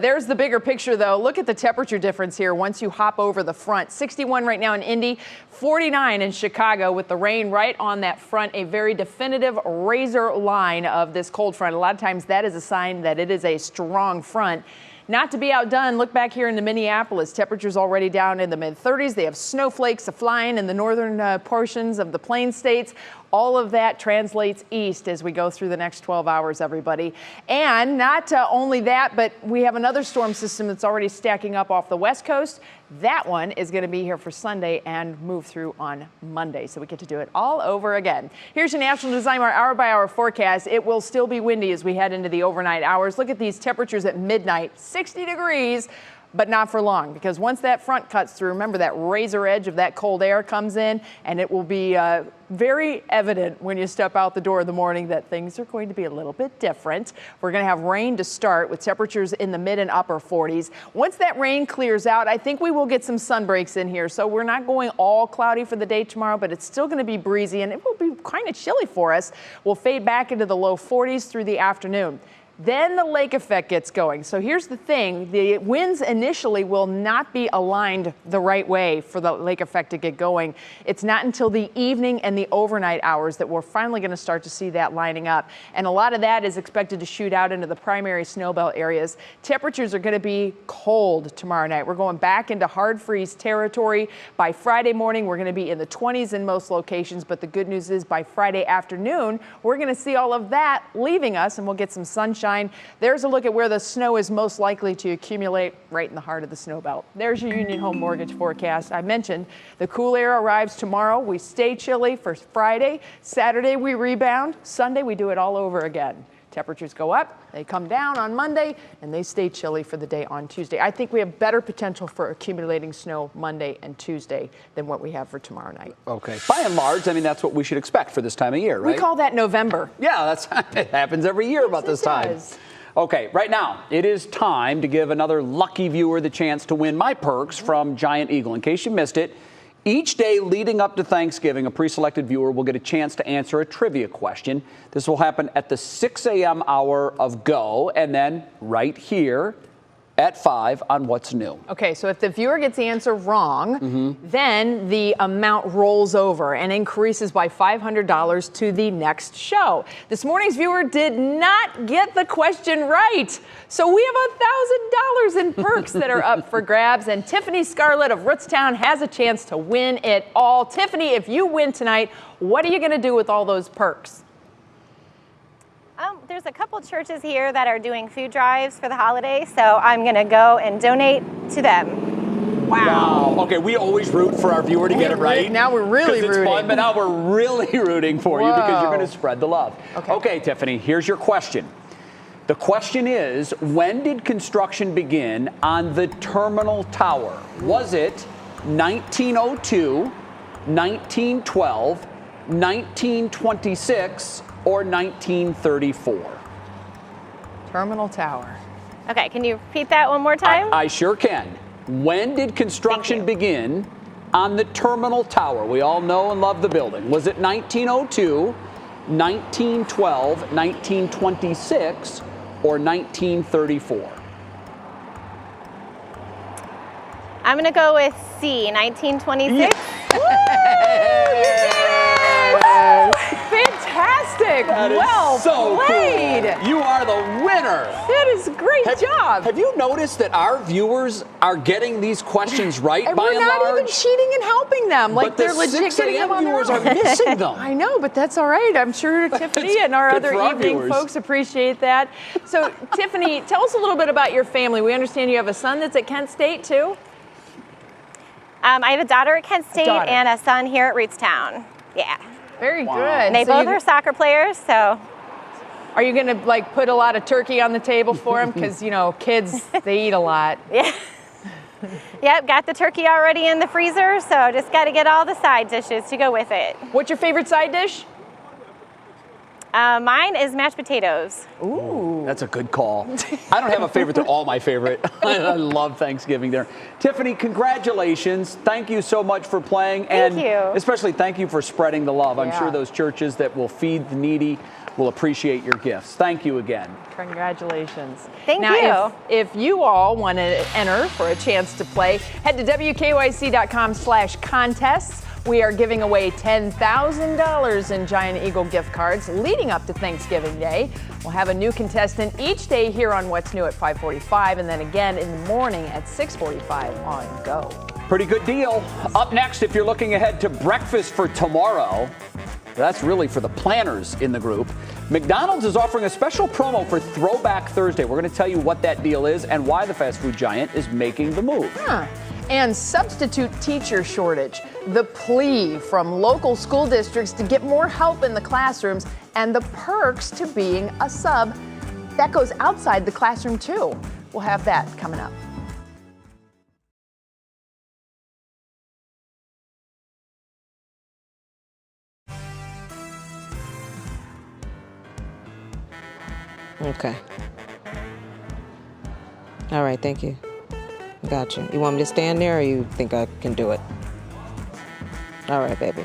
[SPEAKER 4] There's the bigger picture, though. Look at the temperature difference here once you hop over the front. 61 right now in Indy, 49 in Chicago with the rain right on that front, a very definitive razor line of this cold front. A lot of times that is a sign that it is a strong front. Not to be outdone, look back here into Minneapolis. Temperatures already down in the mid-30s. They have snowflakes flying in the northern portions of the Plain States. All of that translates east as we go through the next 12 hours, everybody. And not only that, but we have another storm system that's already stacking up off the west coast. That one is going to be here for Sunday and move through on Monday. So we get to do it all over again. Here's your National Design hour-by-hour forecast. It will still be windy as we head into the overnight hours. Look at these temperatures at midnight, 60 degrees. But not for long, because once that front cuts through, remember that razor edge of that cold air comes in, and it will be very evident when you step out the door in the morning that things are going to be a little bit different. We're going to have rain to start with temperatures in the mid and upper 40s. Once that rain clears out, I think we will get some sun breaks in here. So we're not going all cloudy for the day tomorrow, but it's still going to be breezy, and it will be kind of chilly for us. We'll fade back into the low 40s through the afternoon. Then the lake effect gets going. So here's the thing. The winds initially will not be aligned the right way for the lake effect to get going. It's not until the evening and the overnight hours that we're finally going to start to see that lining up. And a lot of that is expected to shoot out into the primary snowbelt areas. Temperatures are going to be cold tomorrow night. We're going back into hard freeze territory. By Friday morning, we're going to be in the 20s in most locations. But the good news is by Friday afternoon, we're going to see all of that leaving us, and we'll get some sunshine. There's a look at where the snow is most likely to accumulate, right in the heart of the snow belt. There's your Union Home Mortgage forecast. I mentioned the cool air arrives tomorrow. We stay chilly for Friday. Saturday we rebound. Sunday we do it all over again. Temperatures go up, they come down on Monday, and they stay chilly for the day on Tuesday. I think we have better potential for accumulating snow Monday and Tuesday than what we have for tomorrow night.
[SPEAKER 1] Okay. By and large, I mean, that's what we should expect for this time of year, right?
[SPEAKER 4] We call that November.
[SPEAKER 1] Yeah, it happens every year about this time.
[SPEAKER 4] Does.
[SPEAKER 1] Okay, right now, it is time to give another lucky viewer the chance to win my perks from Giant Eagle. In case you missed it, each day leading up to Thanksgiving, a pre-selected viewer will get a chance to answer a trivia question. This will happen at the 6 a.m. hour of Go, and then right here at 5 on What's New.
[SPEAKER 4] Okay, so if the viewer gets the answer wrong, then the amount rolls over and increases by $500 to the next show. This morning's viewer did not get the question right. So we have $1,000 in perks that are up for grabs, and Tiffany Scarlett of Rootstown has a chance to win it all. Tiffany, if you win tonight, what are you going to do with all those perks?
[SPEAKER 15] There's a couple churches here that are doing food drives for the holiday, so I'm going to go and donate to them.
[SPEAKER 1] Wow. Okay, we always root for our viewer to get it right.
[SPEAKER 4] Now we're really rooting.
[SPEAKER 1] It's fun, but now we're really rooting for you because you're going to spread the love. Okay, Tiffany, here's your question. The question is, when did construction begin on the terminal tower? Was it 1902, 1912, 1926, or 1934?
[SPEAKER 4] Terminal Tower.
[SPEAKER 15] Okay, can you repeat that one more time?
[SPEAKER 1] I sure can. When did construction begin on the Terminal Tower? We all know and love the building. Was it 1902, 1912, 1926, or 1934?
[SPEAKER 15] I'm going to go with C, 1926.
[SPEAKER 4] Fantastic!
[SPEAKER 1] That is
[SPEAKER 4] well
[SPEAKER 1] so
[SPEAKER 4] played!
[SPEAKER 1] Cool. You are the winner!
[SPEAKER 4] That is a great job!
[SPEAKER 1] Have you noticed that our viewers are getting these questions right
[SPEAKER 4] and
[SPEAKER 1] by and large?
[SPEAKER 4] We're not even cheating and helping them. Like
[SPEAKER 1] but
[SPEAKER 4] they're legit getting them on their own.
[SPEAKER 1] Viewers are missing them.
[SPEAKER 4] I know, but that's all right. I'm sure Tiffany and our other evening folks appreciate that. So, Tiffany, tell us a little bit about your family. We understand you have a son that's at Kent State, too?
[SPEAKER 15] I have a daughter at Kent State and a son here at Rootstown. Yeah.
[SPEAKER 4] Very good.
[SPEAKER 15] And they both are soccer players, so.
[SPEAKER 4] Are you going to like put a lot of turkey on the table for them? Because, you know, kids, they eat a lot.
[SPEAKER 15] Yeah. Yep, got the turkey already in the freezer, so just got to get all the side dishes to go with it.
[SPEAKER 4] What's your favorite side dish?
[SPEAKER 15] Mine is mashed potatoes.
[SPEAKER 1] Ooh. That's a good call. I don't have a favorite. They're all my favorite. I love Thanksgiving there. Tiffany, congratulations. Thank you so much for playing.
[SPEAKER 15] Thank you.
[SPEAKER 1] Especially thank you for spreading the love. I'm
[SPEAKER 4] Yeah.
[SPEAKER 1] sure those churches that will feed the needy will appreciate your gifts. Thank you again.
[SPEAKER 4] Congratulations.
[SPEAKER 15] Thank
[SPEAKER 4] now,
[SPEAKER 15] you.
[SPEAKER 4] If you all want to enter for a chance to play, head to WKYC.com/contests. We are giving away $10,000 in Giant Eagle gift cards leading up to Thanksgiving Day. We'll have a new contestant each day here on What's New at 5:45 and then again in the morning at 6:45 on Go.
[SPEAKER 1] Pretty good deal. Up next, if you're looking ahead to breakfast for tomorrow, that's really for the planners in the group. McDonald's is offering a special promo for Throwback Thursday. We're going to tell you what that deal is and why the fast food giant is making the move.
[SPEAKER 4] And substitute teacher shortage, the plea from local school districts to get more help in the classrooms, and the perks to being a sub. That goes outside the classroom too. We'll have that coming up.
[SPEAKER 16] Okay. All right, thank you. Gotcha. You want me to stand there, or you think I can do it? All right, baby.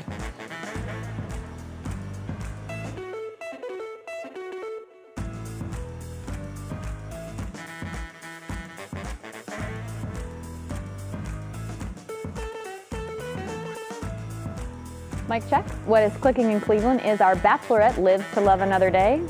[SPEAKER 12] Mic check. What is clicking in Cleveland is our Bachelorette lives to love another day.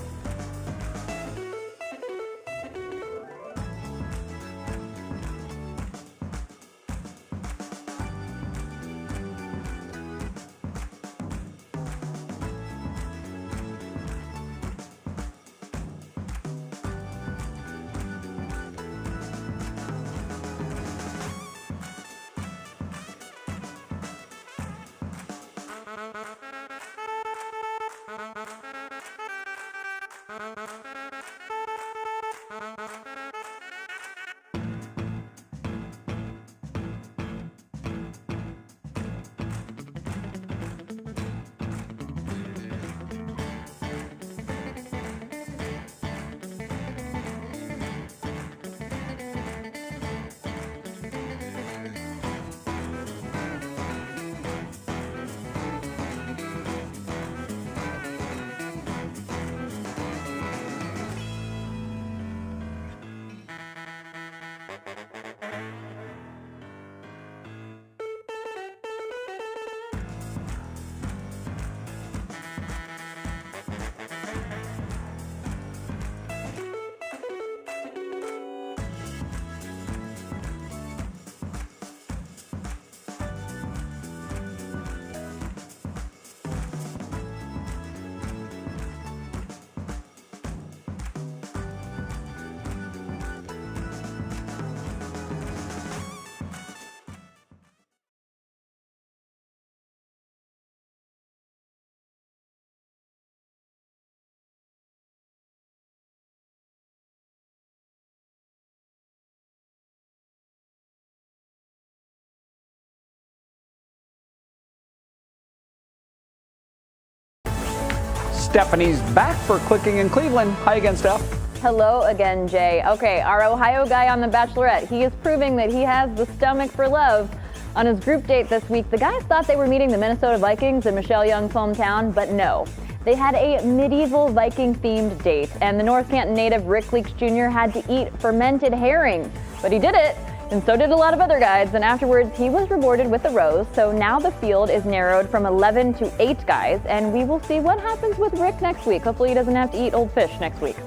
[SPEAKER 1] Stephanie's back for Clicking in Cleveland. Hi again, Steph.
[SPEAKER 12] Hello again, Jay. Okay, our Ohio guy on The Bachelorette, he is proving that he has the stomach for love. On his group date this week, the guys thought they were meeting the Minnesota Vikings in Michelle Young's hometown, but no. They had a medieval Viking-themed date, and the North Canton native Rick Leeks Jr. had to eat fermented herring. But he did it, and so did a lot of other guys, and afterwards he was rewarded with a rose. So now the field is narrowed from 11 to 8 guys, and we will see what happens with Rick next week. Hopefully he doesn't have to eat old fish next week.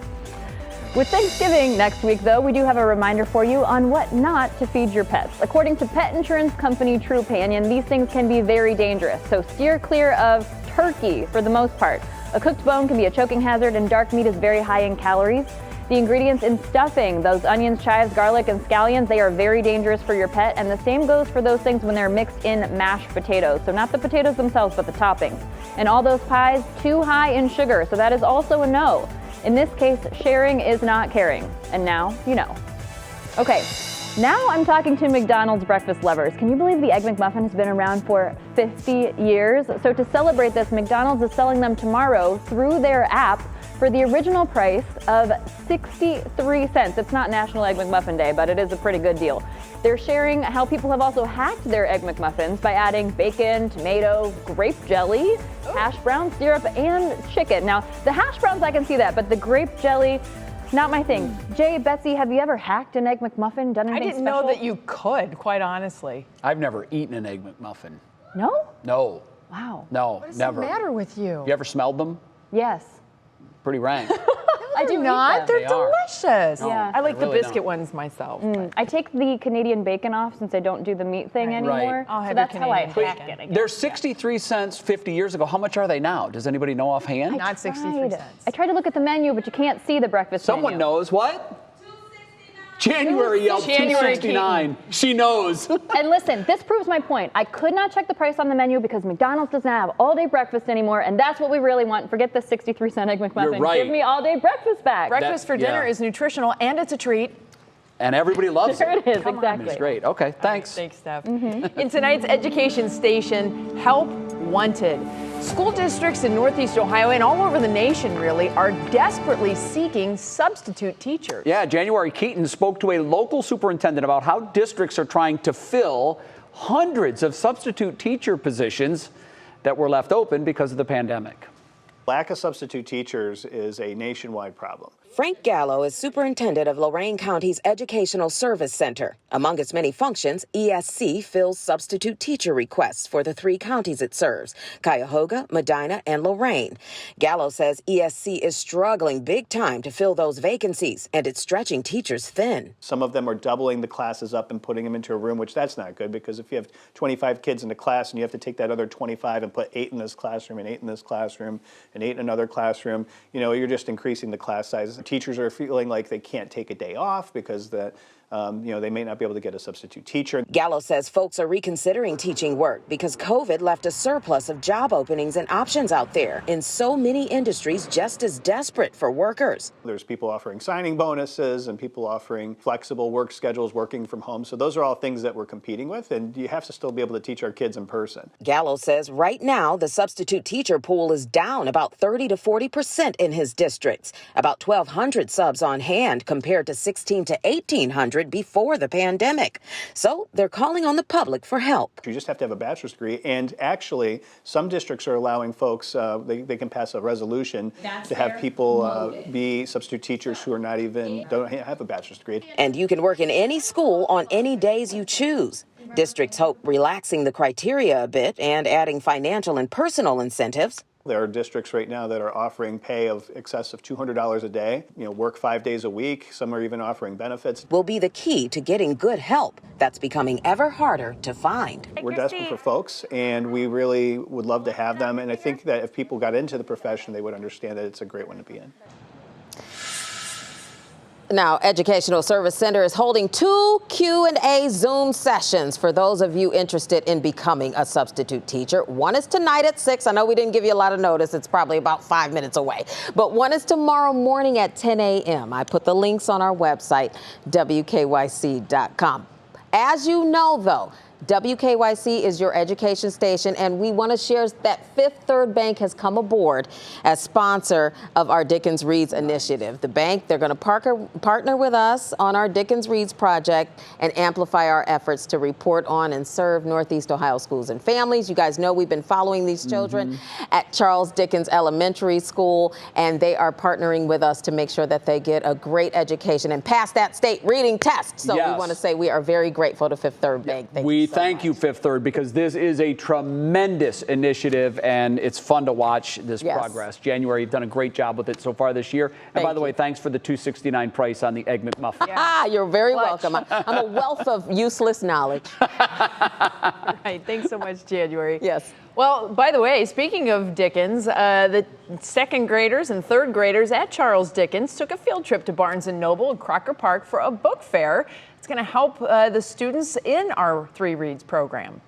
[SPEAKER 12] With Thanksgiving next week, though, we do have a reminder for you on what not to feed your pets. According to pet insurance company Trupanion, these things can be very dangerous, so steer clear of turkey for the most part. A cooked bone can be a choking hazard, and dark meat is very high in calories. The ingredients in stuffing, those onions, chives, garlic, and scallions, they are very dangerous for your pet, and the same goes for those things when they're mixed in mashed potatoes. So not the potatoes themselves, but the toppings. And all those pies, too high in sugar, so that is also a no. In this case, sharing is not caring. And now you know. Okay, Now I'm talking to McDonald's breakfast lovers. Can you believe the Egg McMuffin has been around for 50 years? So to celebrate this, McDonald's is selling them tomorrow through their app for the original price of 63 cents. It's not National Egg McMuffin Day, but it is a pretty good deal. They're sharing how people have also hacked their Egg McMuffins by adding bacon, tomato, grape jelly, hash brown syrup, and chicken. Now, the hash browns, I can see that, but the grape jelly, not my thing. Jay, Betsy, have you ever hacked an Egg McMuffin? Done anything
[SPEAKER 4] I didn't
[SPEAKER 12] special?
[SPEAKER 4] know that you could, quite honestly.
[SPEAKER 1] I've never eaten an Egg McMuffin.
[SPEAKER 12] No?
[SPEAKER 1] No.
[SPEAKER 12] Wow.
[SPEAKER 1] No,
[SPEAKER 4] What is
[SPEAKER 1] never.
[SPEAKER 4] the matter with you?
[SPEAKER 1] You ever smelled them?
[SPEAKER 12] Yes.
[SPEAKER 1] Pretty rank.
[SPEAKER 12] I do
[SPEAKER 4] not.
[SPEAKER 12] eat them.
[SPEAKER 4] They're
[SPEAKER 1] They are.
[SPEAKER 4] delicious.
[SPEAKER 1] No,
[SPEAKER 12] Yeah.
[SPEAKER 4] I like
[SPEAKER 1] they
[SPEAKER 4] the
[SPEAKER 1] really
[SPEAKER 4] biscuit
[SPEAKER 1] don't.
[SPEAKER 4] ones myself.
[SPEAKER 12] I take the Canadian bacon off since I don't do the meat thing
[SPEAKER 4] Right.
[SPEAKER 12] anymore.
[SPEAKER 1] Right.
[SPEAKER 4] I'll have
[SPEAKER 12] So that's
[SPEAKER 4] your
[SPEAKER 12] how I
[SPEAKER 4] Canadian
[SPEAKER 12] hack
[SPEAKER 4] bacon.
[SPEAKER 12] it.
[SPEAKER 1] They're 63 cents 50 years ago. How much are they now? Does anybody know offhand?
[SPEAKER 4] Not 63 cents.
[SPEAKER 12] I tried to look at the menu, but you can't see the breakfast
[SPEAKER 1] Someone
[SPEAKER 12] menu.
[SPEAKER 1] knows. What? January yelled
[SPEAKER 4] January
[SPEAKER 1] 269. She knows.
[SPEAKER 12] And listen, this proves my point. I could not check the price on the menu because McDonald's doesn't have all-day breakfast anymore, and that's what we really want. Forget the 63-cent Egg McMuffin.
[SPEAKER 1] You're right.
[SPEAKER 12] Give me all-day breakfast back.
[SPEAKER 4] Breakfast for dinner
[SPEAKER 1] yeah.
[SPEAKER 4] is nutritional and it's a treat.
[SPEAKER 1] And everybody loves
[SPEAKER 12] There
[SPEAKER 1] it.
[SPEAKER 12] it is,
[SPEAKER 4] Come on.
[SPEAKER 12] exactly.
[SPEAKER 1] It's great. Okay, thanks.
[SPEAKER 4] Thanks, Steph. In tonight's education station, Help Wanted. School districts in Northeast Ohio and all over the nation, really, are desperately seeking substitute teachers.
[SPEAKER 1] Yeah, January Keaton spoke to a local superintendent about how districts are trying to fill hundreds of substitute teacher positions that were left open because of the pandemic.
[SPEAKER 17] Lack of substitute teachers is a nationwide problem.
[SPEAKER 16] Frank Gallo is superintendent of Lorain County's Educational Service Center. Among its many functions, ESC fills substitute teacher requests for the 3 counties it serves, Cuyahoga, Medina, and Lorain. Gallo says ESC is struggling big time to fill those vacancies, and it's stretching teachers thin.
[SPEAKER 17] Some of them are doubling the classes up and putting them into a room, which that's not good, because if you have 25 kids in a class and you have to take that other 25 and put 8 in this classroom and 8 in this classroom and 8 in another classroom, you're just increasing the class size. Teachers are feeling like they can't take a day off because they may not be able to get a substitute teacher.
[SPEAKER 16] Gallo says folks are reconsidering teaching work because COVID left a surplus of job openings and options out there in so many industries just as desperate for workers.
[SPEAKER 17] There's people offering signing bonuses and people offering flexible work schedules, working from home. So those are all things that we're competing with, and you have to still be able to teach our kids in person.
[SPEAKER 16] Gallo says right now the substitute teacher pool is down about 30 to 40% in his districts, about 1,200 subs on hand compared to 1,600 to 1,800 before the pandemic. So they're calling on the public for help.
[SPEAKER 17] You just have to have a bachelor's degree, and actually some districts are allowing folks, they can pass a resolution to have people be substitute teachers who are don't have a bachelor's degree.
[SPEAKER 16] And you can work in any school on any days you choose. Districts hope relaxing the criteria a bit and adding financial and personal incentives.
[SPEAKER 17] There are districts right now that are offering pay of excess of $200 a day, work 5 days a week. Some are even offering benefits.
[SPEAKER 16] Will be the key to getting good help that's becoming ever harder to find.
[SPEAKER 17] We're desperate for folks, and we really would love to have them. And I think that if people got into the profession, they would understand that it's a great one to be in.
[SPEAKER 16] Now, Educational Service Center is holding 2 Q&A Zoom sessions for those of you interested in becoming a substitute teacher. One is tonight at 6. I know we didn't give you a lot of notice. It's probably about 5 minutes away. But one is tomorrow morning at 10 a.m. I put the links on our website, WKYC.com. As you know, though, WKYC is your education station, and we want to share that Fifth Third Bank has come aboard as sponsor of our Dickens Reads initiative. The bank, they're going to partner with us on our Dickens Reads project and amplify our efforts to report on and serve Northeast Ohio schools and families. You guys know we've been following these children at Charles Dickens Elementary School, and they are partnering with us to make sure that they get a great education and pass that state reading test. So we want to say we are very grateful to Fifth Third Bank.
[SPEAKER 1] Thank you, Fifth Third, because this is a tremendous initiative, and it's fun to watch this progress. January, you've done a great job with it so far this year. And by the way, thanks for the $2.69 price on the Egg McMuffin.
[SPEAKER 16] You're very welcome. I'm a wealth of useless knowledge.
[SPEAKER 4] Right. Thanks so much, January.
[SPEAKER 16] Yes.
[SPEAKER 4] Well, by the way, speaking of Dickens, the second graders and third graders at Charles Dickens took a field trip to Barnes & Noble and Crocker Park for a book fair. It's going to help the students in our 3 Reads program.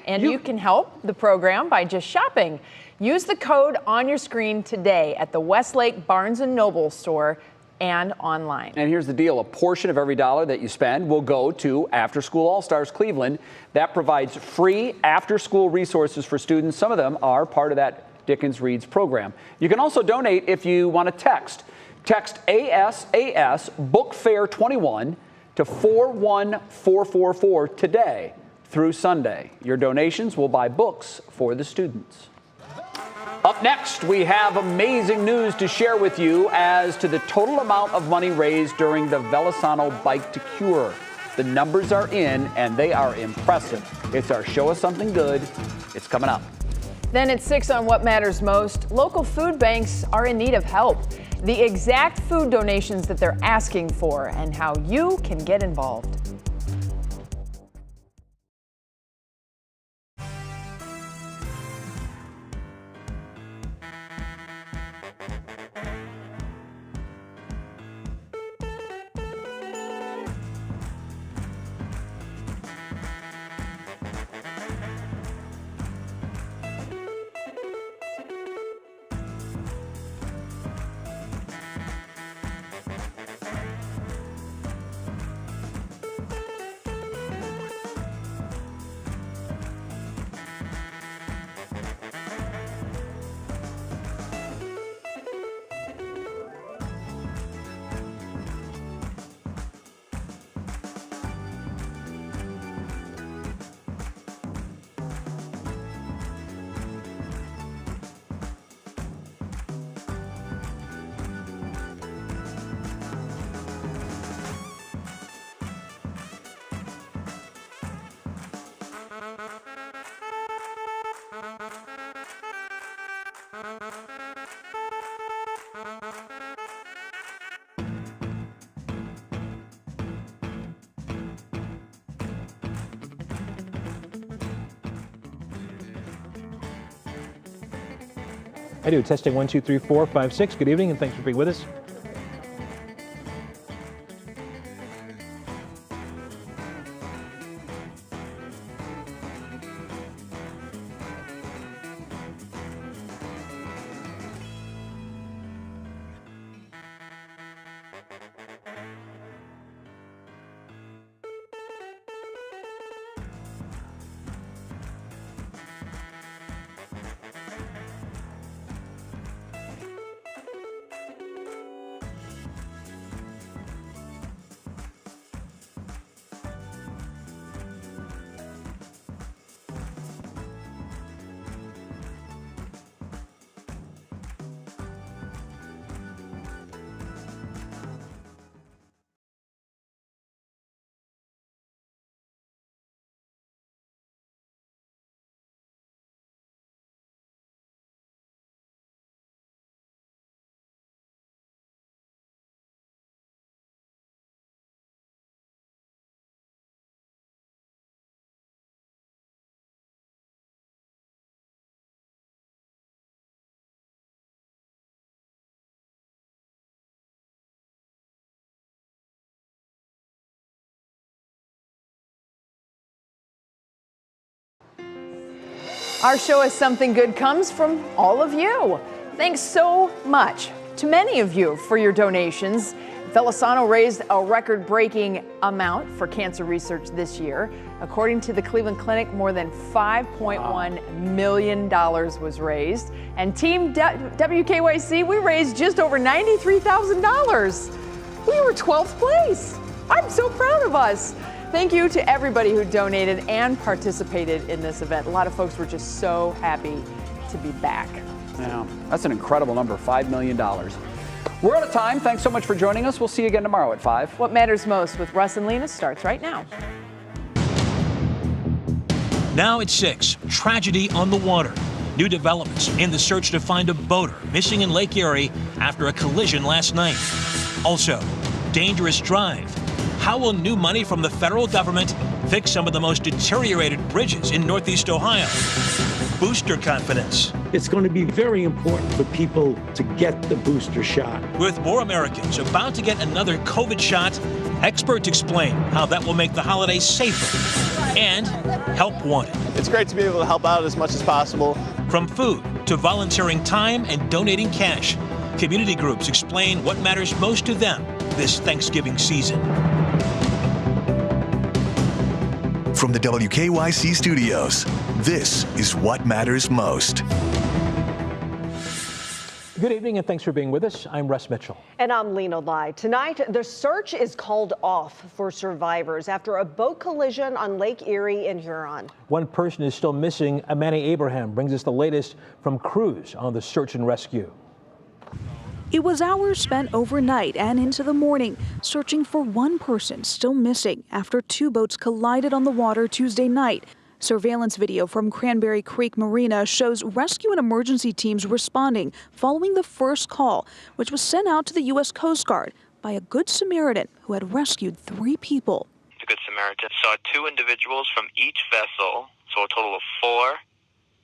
[SPEAKER 4] And you can help the program by just shopping. Use the code on your screen today at the Westlake Barnes & Noble store. and online.
[SPEAKER 1] And here's the deal. A portion of every dollar that you spend will go to After School All-Stars Cleveland. That provides free after-school resources for students. Some of them are part of that Dickens Reads program. You can also donate if you want to text. Text ASAS Book Fair 21 to 41444 today through Sunday. Your donations will buy books for the students. Up next, we have amazing news to share with you as to the total amount of money raised during the Velosano Bike to Cure. The numbers are in, and they are impressive. It's our Show Us Something Good. It's coming up.
[SPEAKER 4] Then at 6 on What Matters Most, local food banks are in need of help. The exact food donations that they're asking for and how you can get involved.
[SPEAKER 18] I do. Testing 1, 2, 3, 4, 5, 6. Good evening, and thanks for being with us.
[SPEAKER 4] Our Show Us Something Good comes from all of you. Thanks so much to many of you for your donations. Velosano raised a record-breaking amount for cancer research this year. According to the Cleveland Clinic, more than $5.1 million was raised. And Team WKYC, we raised just over $93,000. We were 12th place. I'm so proud of us. Thank you to everybody who donated and participated in this event. A lot of folks were just so happy to be back.
[SPEAKER 1] Yeah, that's an incredible number, $5 million. We're out of time. Thanks so much for joining us. We'll see you again tomorrow at 5.
[SPEAKER 4] What Matters Most with Russ and Lena starts right now.
[SPEAKER 19] Now at 6, tragedy on the water. New developments in the search to find a boater missing in Lake Erie after a collision last night. Also, dangerous drive. How will new money from the federal government fix some of the most deteriorated bridges in Northeast Ohio? Booster confidence.
[SPEAKER 20] It's going to be very important for people to get the booster shot.
[SPEAKER 19] With more Americans about to get another COVID shot, experts explain how that will make the holidays safer and help wanted.
[SPEAKER 21] It's great to be able to help out as much as possible.
[SPEAKER 19] From food to volunteering time and donating cash, Community groups explain what matters most to them this Thanksgiving season.
[SPEAKER 14] From the WKYC studios, this is What Matters Most.
[SPEAKER 18] Good evening and thanks for being with us. I'm Russ Mitchell.
[SPEAKER 21] And I'm Lena Lai. Tonight, the search is called off for survivors after a boat collision on Lake Erie in Huron.
[SPEAKER 18] One person is still missing. Amani Abraham brings us the latest from crews on the search and rescue.
[SPEAKER 2] It was hours spent overnight and into the morning searching for one person still missing after two boats collided on the water Tuesday night. Surveillance video from Cranberry Creek Marina shows rescue and emergency teams responding following the first call, which was sent out to the U.S. Coast Guard by a Good Samaritan who had rescued 3 people.
[SPEAKER 3] The Good Samaritan saw 2 individuals from each vessel, so a total of 4,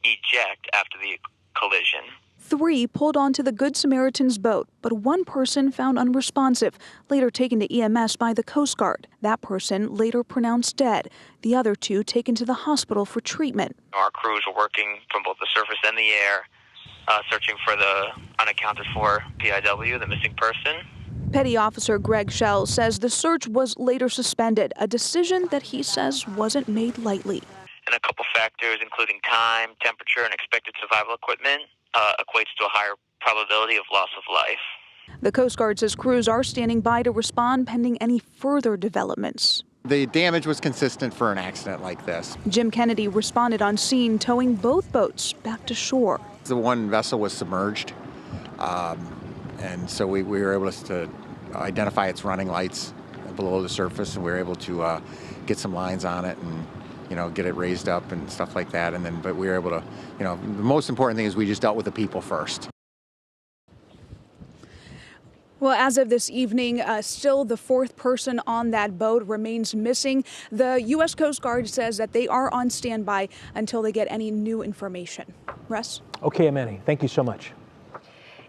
[SPEAKER 3] eject after the collision.
[SPEAKER 2] 3 pulled onto the Good Samaritan's boat, but one person found unresponsive, later taken to EMS by the Coast Guard. That person later pronounced dead. The other 2 taken to the hospital for treatment.
[SPEAKER 3] Our crews were working from both the surface and the air, searching for the unaccounted for PIW, the missing person.
[SPEAKER 2] Petty Officer Greg Schell says the search was later suspended, a decision that he says wasn't made lightly.
[SPEAKER 3] And a couple factors, including time, temperature, and expected survival equipment, equates to a higher probability of loss of life.
[SPEAKER 2] The Coast Guard says crews are standing by to respond pending any further developments.
[SPEAKER 22] The damage was consistent for an accident like this.
[SPEAKER 2] Jim Kennedy responded on scene, towing both boats back to shore.
[SPEAKER 22] The one vessel was submerged, and so we were able to identify its running lights below the surface, and we were able to get some lines on it and get it raised up and stuff like that. And then, but we were able to, the most important thing is we just dealt with the people first.
[SPEAKER 2] Well, as of this evening, still the 4th person on that boat remains missing. The U.S. Coast Guard says that they are on standby until they get any new information. Russ?
[SPEAKER 18] Okay, Amani, thank you so much.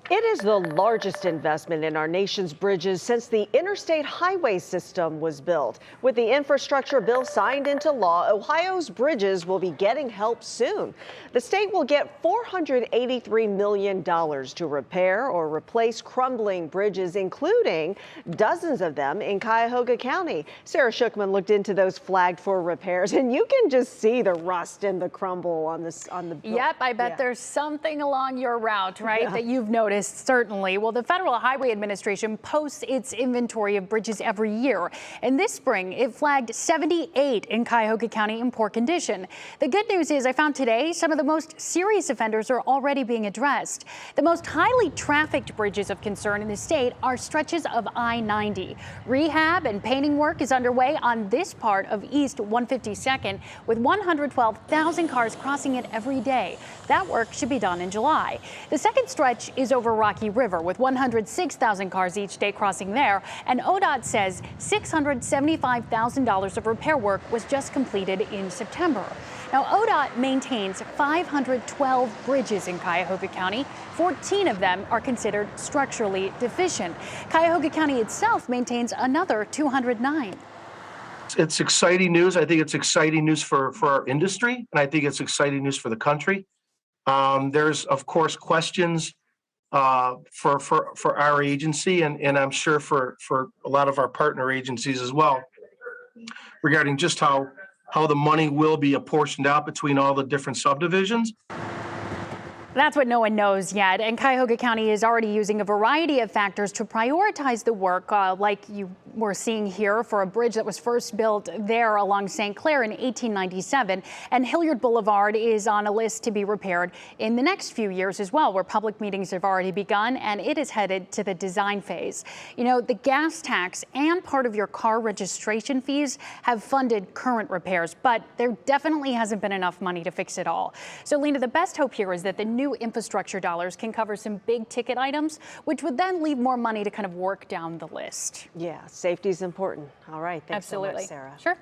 [SPEAKER 21] It is the largest investment in our nation's bridges since the interstate highway system was built. With the infrastructure bill signed into law, Ohio's bridges will be getting help soon. The state will get $483 million to repair or replace crumbling bridges, including dozens of them in Cuyahoga County. Sarah Shookman looked into those flagged for repairs, and you can just see the rust and the crumble on the.
[SPEAKER 7] Yep, I bet there's something along your route, right, that you've noticed. Certainly. Well, the Federal Highway Administration posts its inventory of bridges every year. And this spring, it flagged 78 in Cuyahoga County in poor condition. The good news is I found today some of the most serious offenders are already being addressed. The most highly trafficked bridges of concern in the state are stretches of I-90. Rehab and painting work is underway on this part of East 152nd, with 112,000 cars crossing it every day. That work should be done in July. The second stretch is over Rocky River, with 106,000 cars each day crossing there, and ODOT says $675,000 of repair work was just completed in September. Now, ODOT maintains 512 bridges in Cuyahoga County. 14 of them are considered structurally deficient. Cuyahoga County itself maintains another 209.
[SPEAKER 8] It's exciting news. I think it's exciting news for our industry, and I think it's exciting news for the country. There's, of course, questions for our agency, and I'm sure for a lot of our partner agencies as well, regarding just how the money will be apportioned out between all the different subdivisions.
[SPEAKER 7] That's what no one knows yet, and Cuyahoga County is already using a variety of factors to prioritize the work, like you were seeing here for a bridge that was first built there along St. Clair in 1897, and Hilliard Boulevard is on a list to be repaired in the next few years as well, where public meetings have already begun, and it is headed to the design phase. You know, the gas tax and part of your car registration fees have funded current repairs, but there definitely hasn't been enough money to fix it all. So, Lena, the best hope here is that the new infrastructure dollars can cover some big ticket items, which would then leave more money to kind of work down the list.
[SPEAKER 21] Yeah, safety is important. All right, thanks
[SPEAKER 7] Absolutely.
[SPEAKER 21] so much, Sarah.
[SPEAKER 7] Sure.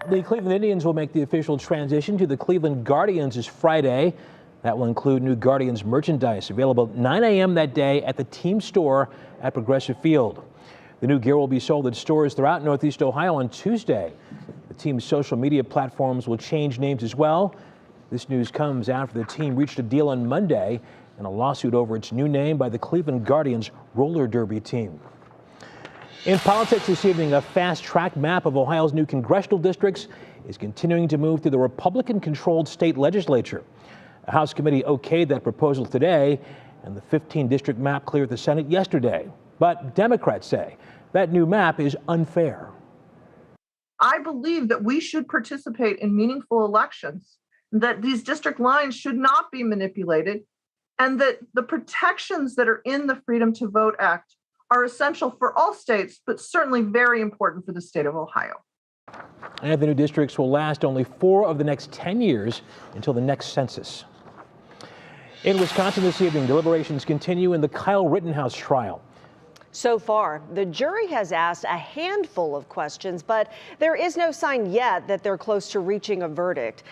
[SPEAKER 18] The Cleveland Indians will make the official transition to the Cleveland Guardians this Friday. That will include new Guardians merchandise available at 9 a.m. that day at the team store at Progressive Field. The new gear will be sold at stores throughout Northeast Ohio on Tuesday. The team's social media platforms will change names as well. This news comes after the team reached a deal on Monday in a lawsuit over its new name by the Cleveland Guardians roller derby team. In politics this evening, a fast-track map of Ohio's new congressional districts is continuing to move through the Republican-controlled state legislature. A House committee okayed that proposal today, and the 15-district map cleared the Senate yesterday. But Democrats say that new map is unfair.
[SPEAKER 5] I believe that we should participate in meaningful elections, that these district lines should not be manipulated, and that the protections that are in the Freedom to Vote Act are essential for all states, but certainly very important for the state of Ohio.
[SPEAKER 18] And the new districts will last only 4 of the next 10 years until the next census. In Wisconsin this evening, deliberations continue in the Kyle Rittenhouse trial.
[SPEAKER 21] So far, the jury has asked a handful of questions, but there is no sign yet that they're close to reaching a verdict.